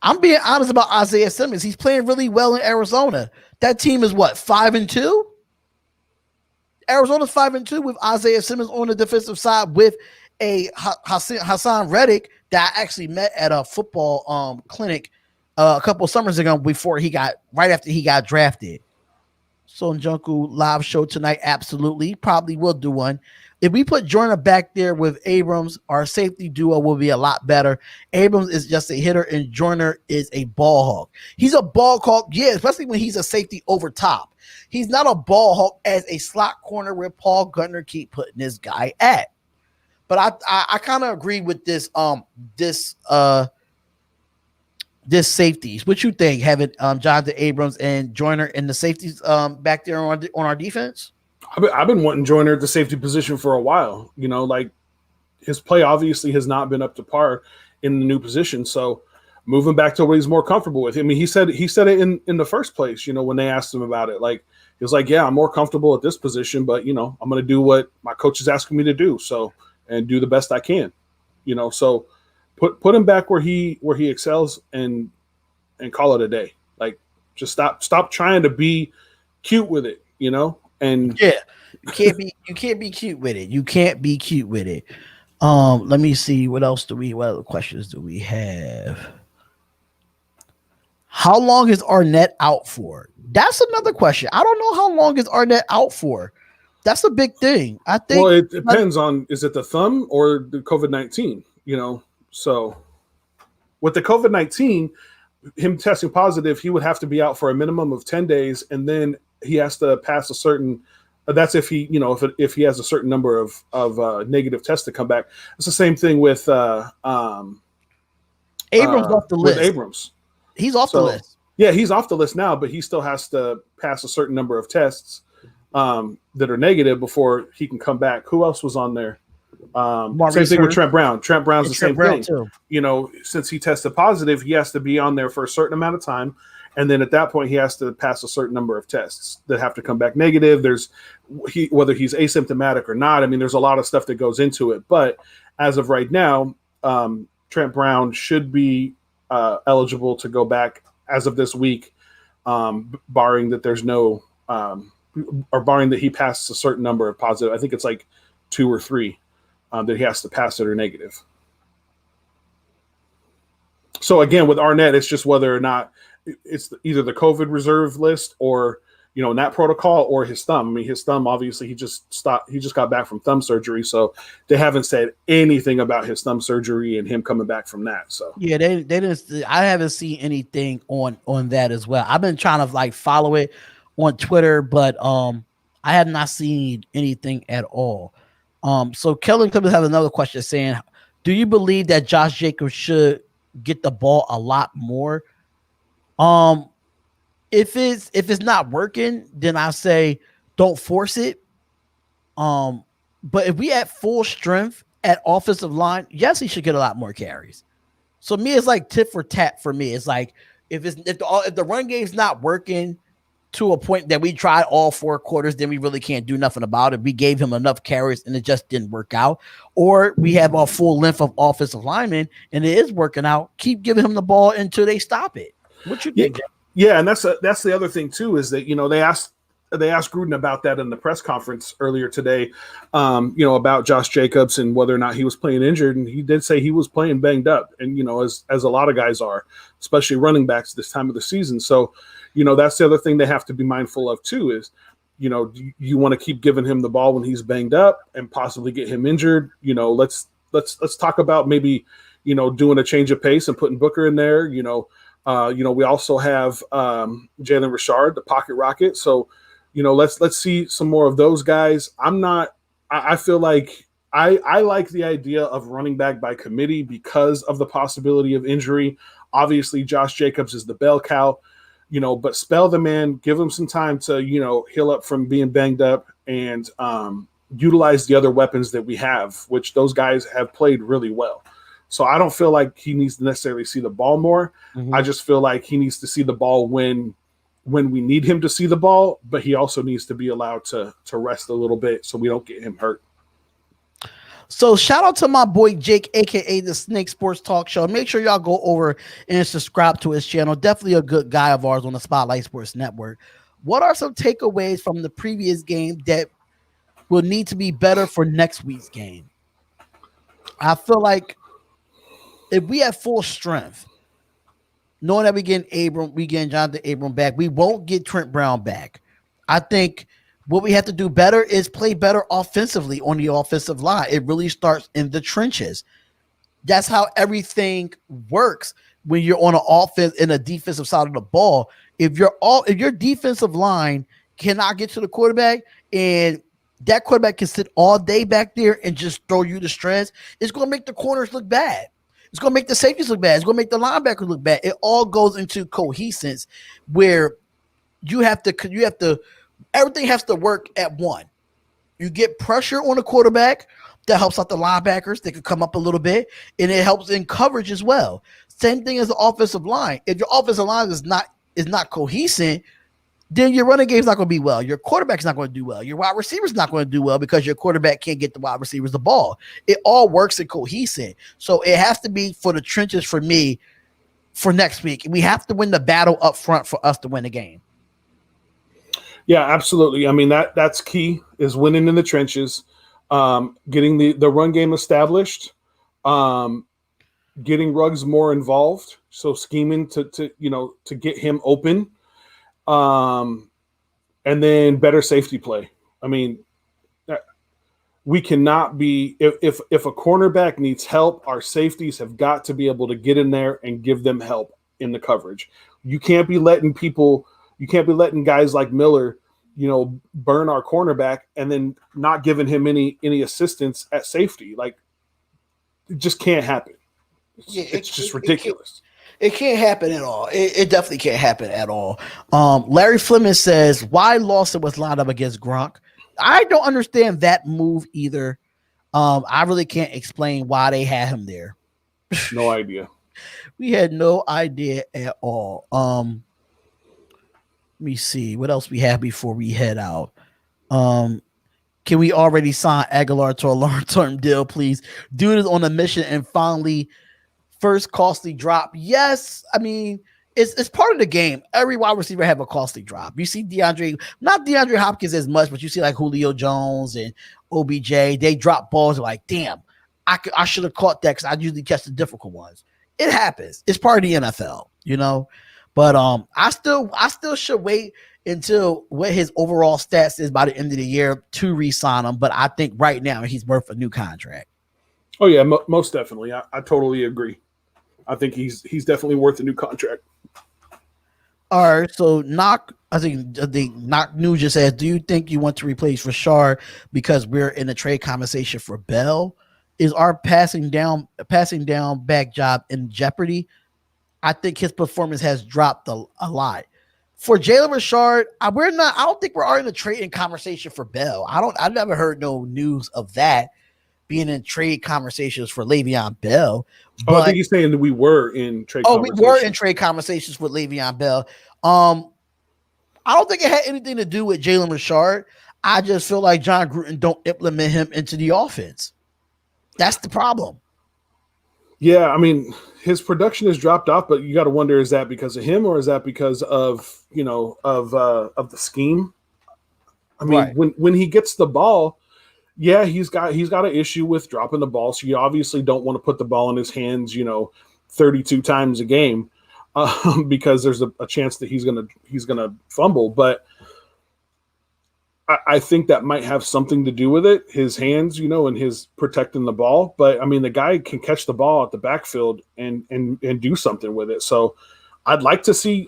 I'm being honest about Isaiah Simmons. He's playing really well in Arizona. That team is what, 5-2? Arizona's 5-2 with Isaiah Simmons on the defensive side with a Hassan Reddick that I actually met at a football clinic a couple of summers ago right after he got drafted. So Junku live show tonight, absolutely. Probably will do one. If we put Joyner back there with Abrams, our safety duo will be a lot better. Abrams is just a hitter, and Joyner is a ball hawk. He's a ball hawk, yeah, especially when he's a safety over top. He's not a ball hawk as a slot corner where Paul Guenther keep putting this guy at. But I kind of agree with this safeties. What you think, having Jonathan Abrams and Joyner in the safeties back there on our defense? I've been wanting Joyner at the safety position for a while. Like his play obviously has not been up to par in the new position. So moving back to what he's more comfortable with. I mean, he said it in the first place, when they asked him about it. Like he was like, yeah, I'm more comfortable at this position, but I'm going to do what my coach is asking me to do. So, and do the best I can, so put him back where he excels and call it a day. Like just stop trying to be cute with it, and yeah, you can't be cute with it. You can't be cute with it. Let me see what other questions do we have? How long is Arnett out for? That's another question. I don't know how long is Arnett out for. That's a big thing. I think. Well, it depends on, is it the thumb or the COVID-19? So with the COVID-19, him testing positive, he would have to be out for a minimum of 10 days, and then he has to pass a certain. That's if he, if he has a certain number of negative tests to come back. It's the same thing with Abrams off the list. Abrams, he's off the list. Yeah, he's off the list now, but he still has to pass a certain number of tests that are negative before he can come back. Who else was on there? Same thing with Trent Brown. Trent Brown's the same thing. Too. Since he tested positive, he has to be on there for a certain amount of time. And then at that point, he has to pass a certain number of tests that have to come back negative. Whether he's asymptomatic or not. I mean, there's a lot of stuff that goes into it. But as of right now, Trent Brown should be eligible to go back as of this week, barring that there's no or barring that he passes a certain number of positive. I think it's like 2 or 3 that he has to pass that are negative. So again, with Arnett, it's just whether or not it's either the COVID reserve list or, in that protocol, or his thumb. I mean, his thumb, obviously he just got back from thumb surgery. So they haven't said anything about his thumb surgery and him coming back from that. So yeah, they didn't, I haven't seen anything on that as well. I've been trying to follow it on Twitter, but I have not seen anything at all. So Kellen Clippers have another question saying, do you believe that Josh Jacobs should get the ball a lot more. If it's not working, then I say don't force it. But if we at full strength at offensive line, yes, he should get a lot more carries. So me, it's like tit for tat for me. It's like if the run game's not working to a point that we tried all 4 quarters, then we really can't do nothing about it. We gave him enough carries and it just didn't work out. Or we have a full length of offensive linemen and it is working out. Keep giving him the ball until they stop it. What you think? Yeah, and that's the other thing too, is that, they asked Gruden about that in the press conference earlier today, about Josh Jacobs and whether or not he was playing injured, and he did say he was playing banged up, and as a lot of guys are, especially running backs this time of the season. So, that's the other thing they have to be mindful of too is, you want to keep giving him the ball when he's banged up and possibly get him injured. Let's talk about maybe, doing a change of pace and putting Booker in there. We also have Jalen Richard, the pocket rocket. So, let's see some more of those guys. I feel like I like the idea of running back by committee because of the possibility of injury. Obviously, Josh Jacobs is the bell cow, but spell the man, give him some time to, heal up from being banged up and utilize the other weapons that we have, which those guys have played really well. So I don't feel like he needs to necessarily see the ball more. Mm-hmm. I just feel like he needs to see the ball when we need him to see the ball, but he also needs to be allowed to rest a little bit so we don't get him hurt. So shout out to my boy Jake, aka the Snake Sports Talk Show. Make sure y'all go over and subscribe to his channel. Definitely a good guy of ours on the Spotlight Sports Network. What are some takeaways from the previous game that will need to be better for next week's game? I feel like if we have full strength, knowing that we getting Jonathan Abram back, we won't get Trent Brown back. I think what we have to do better is play better offensively on the offensive line. It really starts in the trenches. That's how everything works when you're on an offense in a defensive side of the ball. If your defensive line cannot get to the quarterback and that quarterback can sit all day back there and just throw you the stress, it's going to make the corners look bad. It's going to make the safeties look bad. It's going to make the linebackers look bad. It all goes into cohesence where you have to everything has to work at one. You get pressure on the quarterback that helps out the linebackers. They can come up a little bit, and it helps in coverage as well. Same thing as the offensive line. If your offensive line is not cohesive, then your running game's not going to be well. Your quarterback's not going to do well. Your wide receiver's not going to do well because your quarterback can't get the wide receivers the ball. It all works in cohesive. So it has to be for the trenches for me for next week. We have to win the battle up front for us to win the game. Yeah, absolutely. I mean, that's key is winning in the trenches, getting the run game established, getting Ruggs more involved. So scheming to get him open. And then better safety play. I mean, we cannot be if a cornerback needs help, our safeties have got to be able to get in there and give them help in the coverage. You can't be letting guys like Miller, burn our cornerback and then not giving him any assistance at safety. Like, it just can't happen. It's just ridiculous. It can't happen at all. It definitely can't happen at all. Larry Fleming says, why Lawson was lined up against Graphk? I don't understand that move either. I really can't explain why they had him there. No idea. We had no idea at all. Let me see what else we have before we head out. Can we already sign Aguilar to a long-term deal, please? Dude is on a mission and finally first costly drop. Yes, I mean, it's part of the game. Every wide receiver have a costly drop. You see not DeAndre Hopkins as much, but you see like Julio Jones and OBJ. They drop balls like, damn, I should have caught that because I usually catch the difficult ones. It happens. It's part of the NFL, But I still should wait until what his overall stats is by the end of the year to re-sign him. But I think right now he's worth a new contract. Oh yeah, most definitely. I totally agree. I think he's definitely worth a new contract. All right, so Knock News just says, do you think you want to replace Rashard because we're in a trade conversation for Bell? is our passing down back job in jeopardy. I think his performance has dropped a lot. For Jalen Richard, I don't think we're in a trading conversation for Bell. I've never heard no news of that being in trade conversations for Le'Veon Bell. But, I think he's saying that we were in trade conversations. We were in trade conversations with Le'Veon Bell. I don't think it had anything to do with Jalen Richard. I just feel like John Gruden don't implement him into the offense. That's the problem. Yeah, I mean, his production has dropped off, but you got to wonder, is that because of him or is that because of, of the scheme? I mean, Right. when he gets the ball, yeah, he's got an issue with dropping the ball. So you obviously don't want to put the ball in his hands, 32 times a game, because there's a chance that he's gonna fumble. But I think that might have something to do with it, his hands, and his protecting the ball. But I mean, the guy can catch the ball at the backfield and do something with it. So I'd like to see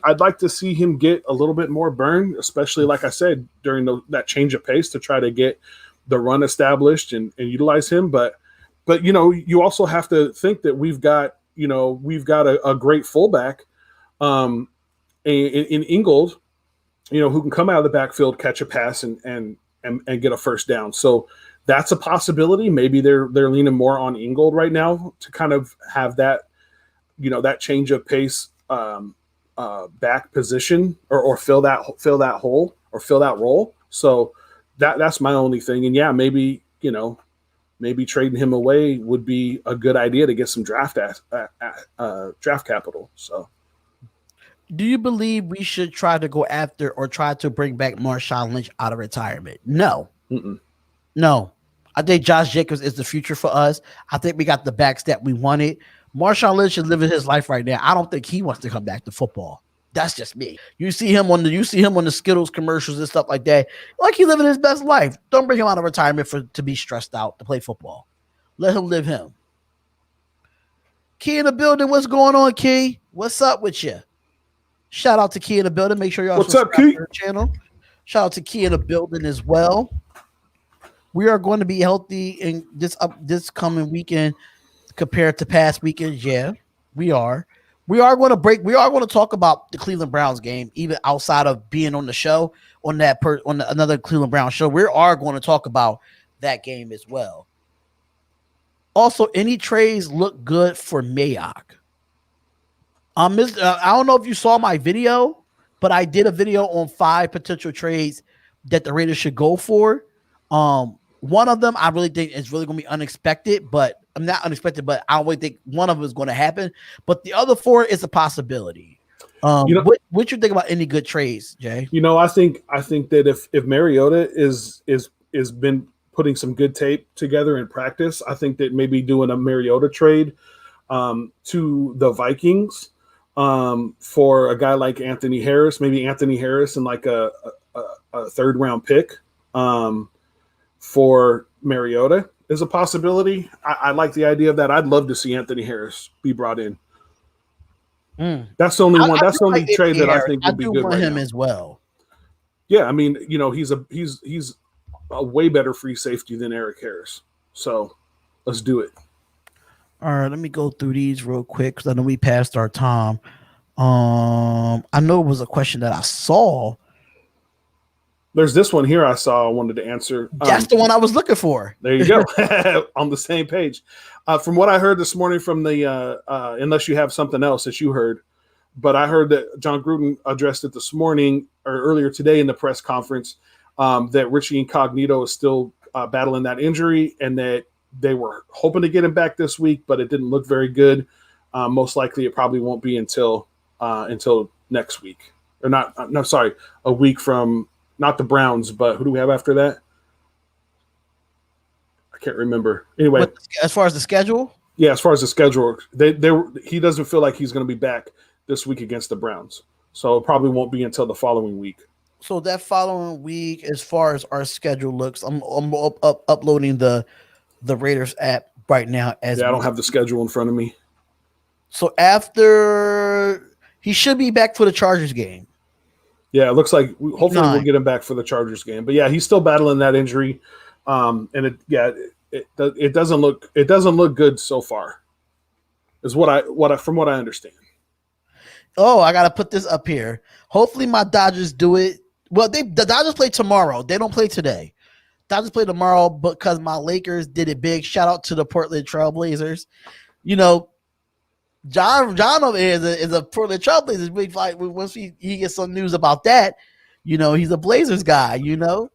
him get a little bit more burn, especially like I said, during that change of pace to try to get the run established and utilize him. But you also have to think that we've got a great fullback in Ingold, who can come out of the backfield, catch a pass, and get a first down. So that's a possibility. Maybe they're leaning more on Ingold right now to kind of have that, that change of pace back position or fill that hole or fill that role. So that's my only thing. And yeah, maybe trading him away would be a good idea to get some draft capital. So. Do you believe we should try to go after or try to bring back Marshawn Lynch out of retirement? No. Mm-mm. No. I think Josh Jacobs is the future for us. I think we got the backs that we wanted. Marshawn Lynch is living his life right now. I don't think he wants to come back to football. That's just me. You see him on the Skittles commercials and stuff like that. Like he living his best life. Don't bring him out of retirement to be stressed out to play football. Let him live him. Key in the building. What's going on, Key? What's up with you? Shout out to Key in the building. Make sure y'all subscribe to our channel. Shout out to Key in the building as well. We are going to be healthy in this coming weekend compared to past weekends. Yeah, we are. We are going to talk about the Cleveland Browns game, even outside of being on the show on another Cleveland Browns show. We are going to talk about that game as well. Also, any trades look good for Mayock. I don't know if you saw my video, but I did a video on 5 potential trades that the Raiders should go for. One of them I really think is really going to be unexpected, but I'm not unexpected, but I really think one of them is going to happen. But the other 4 is a possibility. What you think about any good trades, Jay? I think that if Mariota is been putting some good tape together in practice, I think that maybe doing a Mariota trade to the Vikings for a guy like Anthony Harris, maybe Anthony Harris and like a 3rd round pick for Mariota is a possibility. I like the idea of that. I'd love to see Anthony Harris be brought in. That's the only one. That's the only trade that I think would be good for him now. as well. Yeah, I mean, he's a way better free safety than Eric Harris. So let's do it. All right, let me go through these real quick because I know we passed our time. I know it was a question that I saw. There's this one here I saw I wanted to answer. That's the one I was looking for. There you go. On the same page. From what I heard this morning from the unless you have something else that you heard, but I heard that John Gruden addressed it this morning or earlier today in the press conference that Richie Incognito is still battling that injury and that they were hoping to get him back this week, but it didn't look very good. Most likely it probably won't be until next week. Or not, no, sorry, a week from not the Browns, but who do we have after that? I can't remember. Anyway. But as far as the schedule? Yeah, as far as the schedule, he doesn't feel like he's going to be back this week against the Browns. So it probably won't be until the following week. So that following week, as far as our schedule looks, I'm uploading the Raiders app right now. I don't have the schedule in front of me. So after he should be back for the Chargers game. Yeah, it looks like hopefully we'll get him back for the Chargers game. But yeah, he's still battling that injury. And it doesn't look good so far. Is what I from what I understand. Oh, I gotta put this up here. Hopefully, my Dodgers do it. Well, the Dodgers play tomorrow. They don't play today. Dodgers play tomorrow because my Lakers did it big. Shout out to the Portland Trailblazers. You know, John over here is a Portland Trailblazers big fight. Once he gets some news about that, you know, he's a Blazers guy. You know,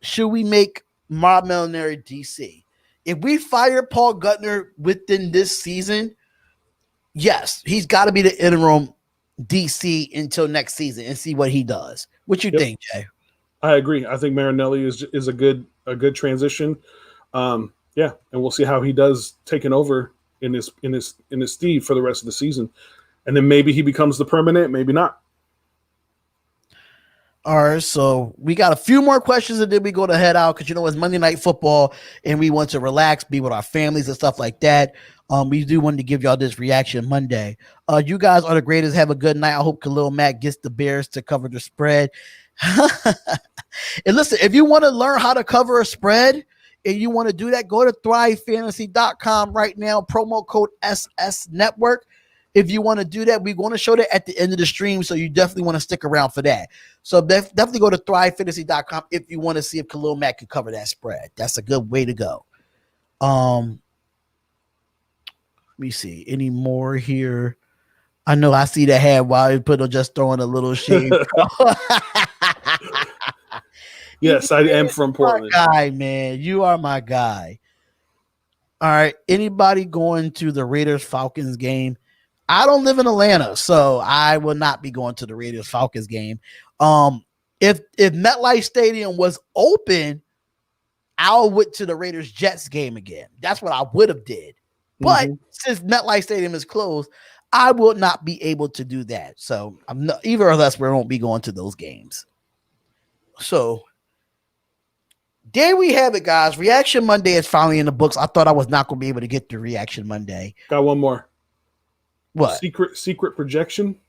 should we make Rob Molinari DC? If we fire Paul Guenther within this season, yes, he's got to be the interim DC until next season and see what he does. What you think, Jay? I agree. I think Marinelli is a good transition. And we'll see how he does taking over in his Steve for the rest of the season, and then maybe he becomes the permanent, maybe not. All right, so we got a few more questions and then we go to head out because, you know, it's Monday Night Football and we want to relax, be with our families and stuff like that. We do want to give y'all this reaction Monday. You guys are the greatest. Have a good night. I hope Khalil Mack gets the Bears to cover the spread. And listen, if you want to learn how to cover a spread and you want to do that, go to thrivefantasy.com right now, promo code SS Network. If you want to do that, we're going to show that at the end of the stream, so you definitely want to stick around for that. So definitely go to thrivefantasy.com if you want to see if Khalil Mack can cover that spread. That's a good way to go. Let me see. Any more here? I know I see the head while you put just throwing a little shade. Yes, I am from Portland. Guy, man. You are my guy. All right. Anybody going to the Raiders-Falcons game? I don't live in Atlanta, so I will not be going to the Raiders-Falcons game. If MetLife Stadium was open, I went to the Raiders-Jets game again. That's what I would have did. But since MetLife Stadium is closed, I will not be able to do that. So I'm not, either of us, we won't be going to those games. So there we have it, guys. Reaction Monday is finally in the books. I thought I was not going to be able to get to Reaction Monday. Got one more. What? Secret projection?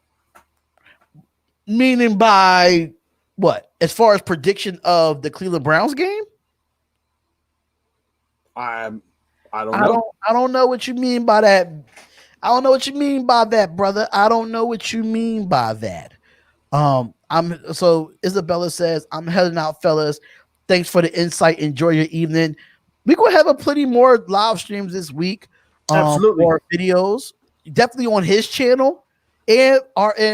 Meaning by what? As far as prediction of the Cleveland Browns game? I don't know. I don't know what you mean by that. I don't know what you mean by that, brother. I don't know what you mean by that. So Isabella says, I'm heading out, fellas. Thanks for the insight. Enjoy your evening. We're gonna have a plenty more live streams this week. Absolutely. Or videos. Definitely on his channel and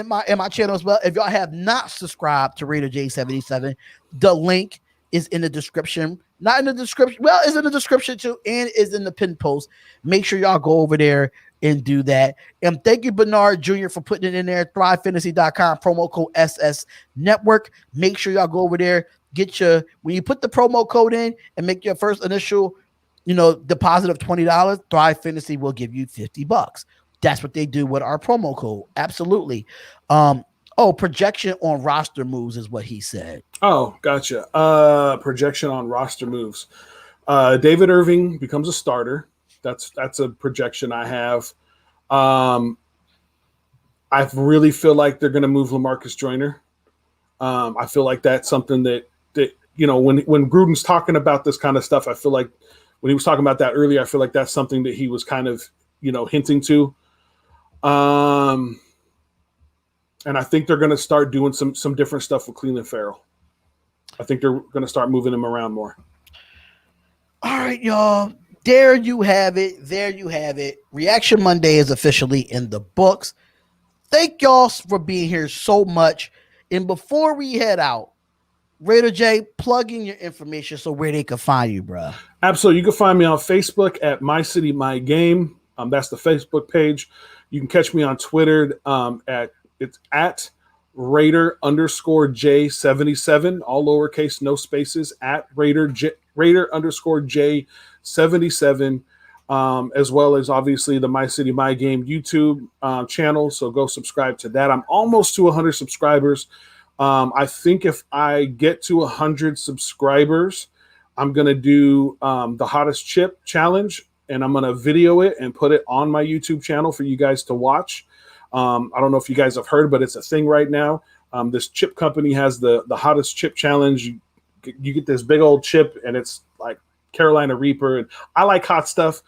my channel as well. If y'all have not subscribed to Raider J77, the link is in the description. Not in the description. Well, it's in the description too, and is in the pin post. Make sure y'all go over there and do that. And thank you, Bernard Jr., for putting it in there. ThriveFantasy.com, promo code SS Network. Make sure y'all go over there. When you put the promo code in and make your first initial, deposit of $20, Thrive Fantasy will give you $50. That's what they do with our promo code. Absolutely. Projection on roster moves is what he said. Oh, gotcha. Projection on roster moves. David Irving becomes a starter. That's a projection I have. I really feel like they're going to move LaMarcus Joyner. I feel like that's something that when Gruden's talking about this kind of stuff, I feel like when he was talking about that earlier, I feel like that's something that he was kind of hinting to. And I think they're going to start doing some different stuff with Cleveland Farrell. I think they're going to start moving him around more. All right, y'all. There you have it. There you have it. Reaction Monday is officially in the books. Thank y'all for being here so much. And before we head out, Raider J, plug in your information so where they can find you, bro. Absolutely. You can find me on Facebook at My City, My Game. That's the Facebook page. You can catch me on Twitter at Raider_J77, all lowercase, no spaces, at Raider_J77, as well as obviously the My City, My Game YouTube channel. So go subscribe to that. I'm almost to 100 subscribers. I think if I get to 100 subscribers, I'm going to do the hottest chip challenge, and I'm going to video it and put it on my YouTube channel for you guys to watch. I don't know if you guys have heard, but it's a thing right now. This chip company has the hottest chip challenge. You get this big old chip, and it's like Carolina Reaper, and I like hot stuff.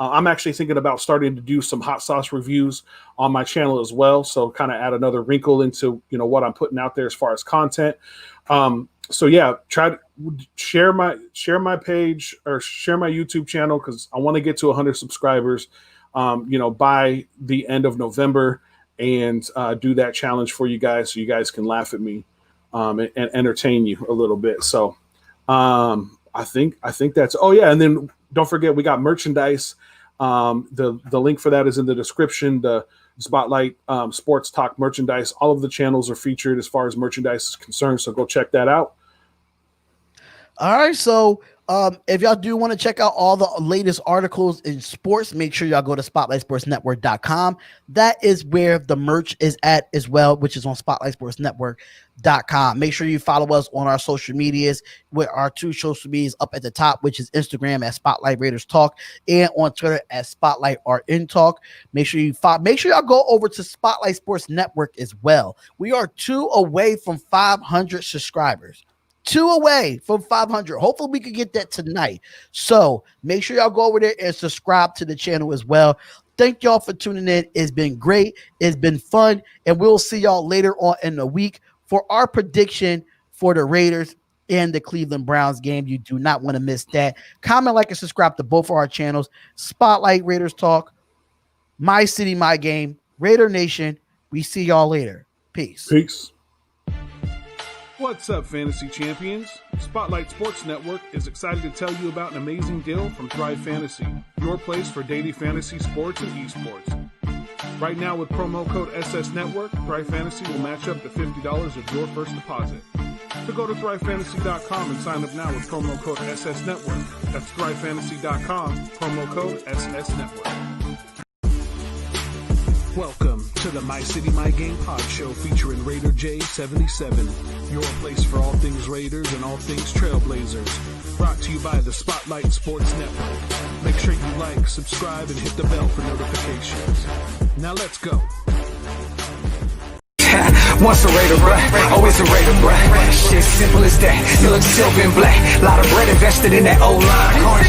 I'm actually thinking about starting to do some hot sauce reviews on my channel as well. So kind of add another wrinkle into, you know, what I'm putting out there as far as content. So yeah, try to share my page or share my YouTube channel, because I want to get to 100 subscribers, you know, by the end of November, and do that challenge for you guys, so you guys can laugh at me and entertain you a little bit. So I think that's, oh yeah, and then don't forget, we got merchandise. The link for that is in the description. The Spotlight Sports Talk merchandise. All of the channels are featured as far as merchandise is concerned, so go check that out. All right, so if y'all do want to check out all the latest articles in sports, make sure y'all go to spotlightsportsnetwork.com. That is where the merch is at as well, which is on spotlightsportsnetwork.com. Make sure you follow us on our social medias, with our 2 social medias up at the top, which is Instagram at Spotlight Raiders Talk and on Twitter at Spotlight RN Talk. Make sure y'all go over to Spotlight Sports Network as well. We are 2 away from 500 subscribers. 2 away from 500. Hopefully we could get that tonight. So make sure y'all go over there and subscribe to the channel as well. Thank y'all for tuning in. It's been great. It's been fun. And we'll see y'all later on in the week for our prediction for the Raiders and the Cleveland Browns game. You do not want to miss that. Comment, like, and subscribe to both of our channels. Spotlight Raiders Talk, My City, My Game, Raider Nation. We see y'all later. Peace. Peace. What's up, fantasy champions? Spotlight Sports Network is excited to tell you about an amazing deal from Thrive Fantasy, your place for daily fantasy sports and esports. Right now, with promo code SS Network, Thrive Fantasy will match up to $50 of your first deposit. So go to thrivefantasy.com and sign up now with promo code SS Network. That's thrivefantasy.com, promo code SS Network. Welcome to the My City, My Game pod show featuring Raider J77, your place for all things Raiders and all things Trailblazers. Brought to you by the Spotlight Sports Network. Make sure you like, subscribe, and hit the bell for notifications. Now let's go. Once a Raider, bruh, always a Raider, bruh. Shit, simple as that. You look silver and black. Lot of bread invested in that O-line.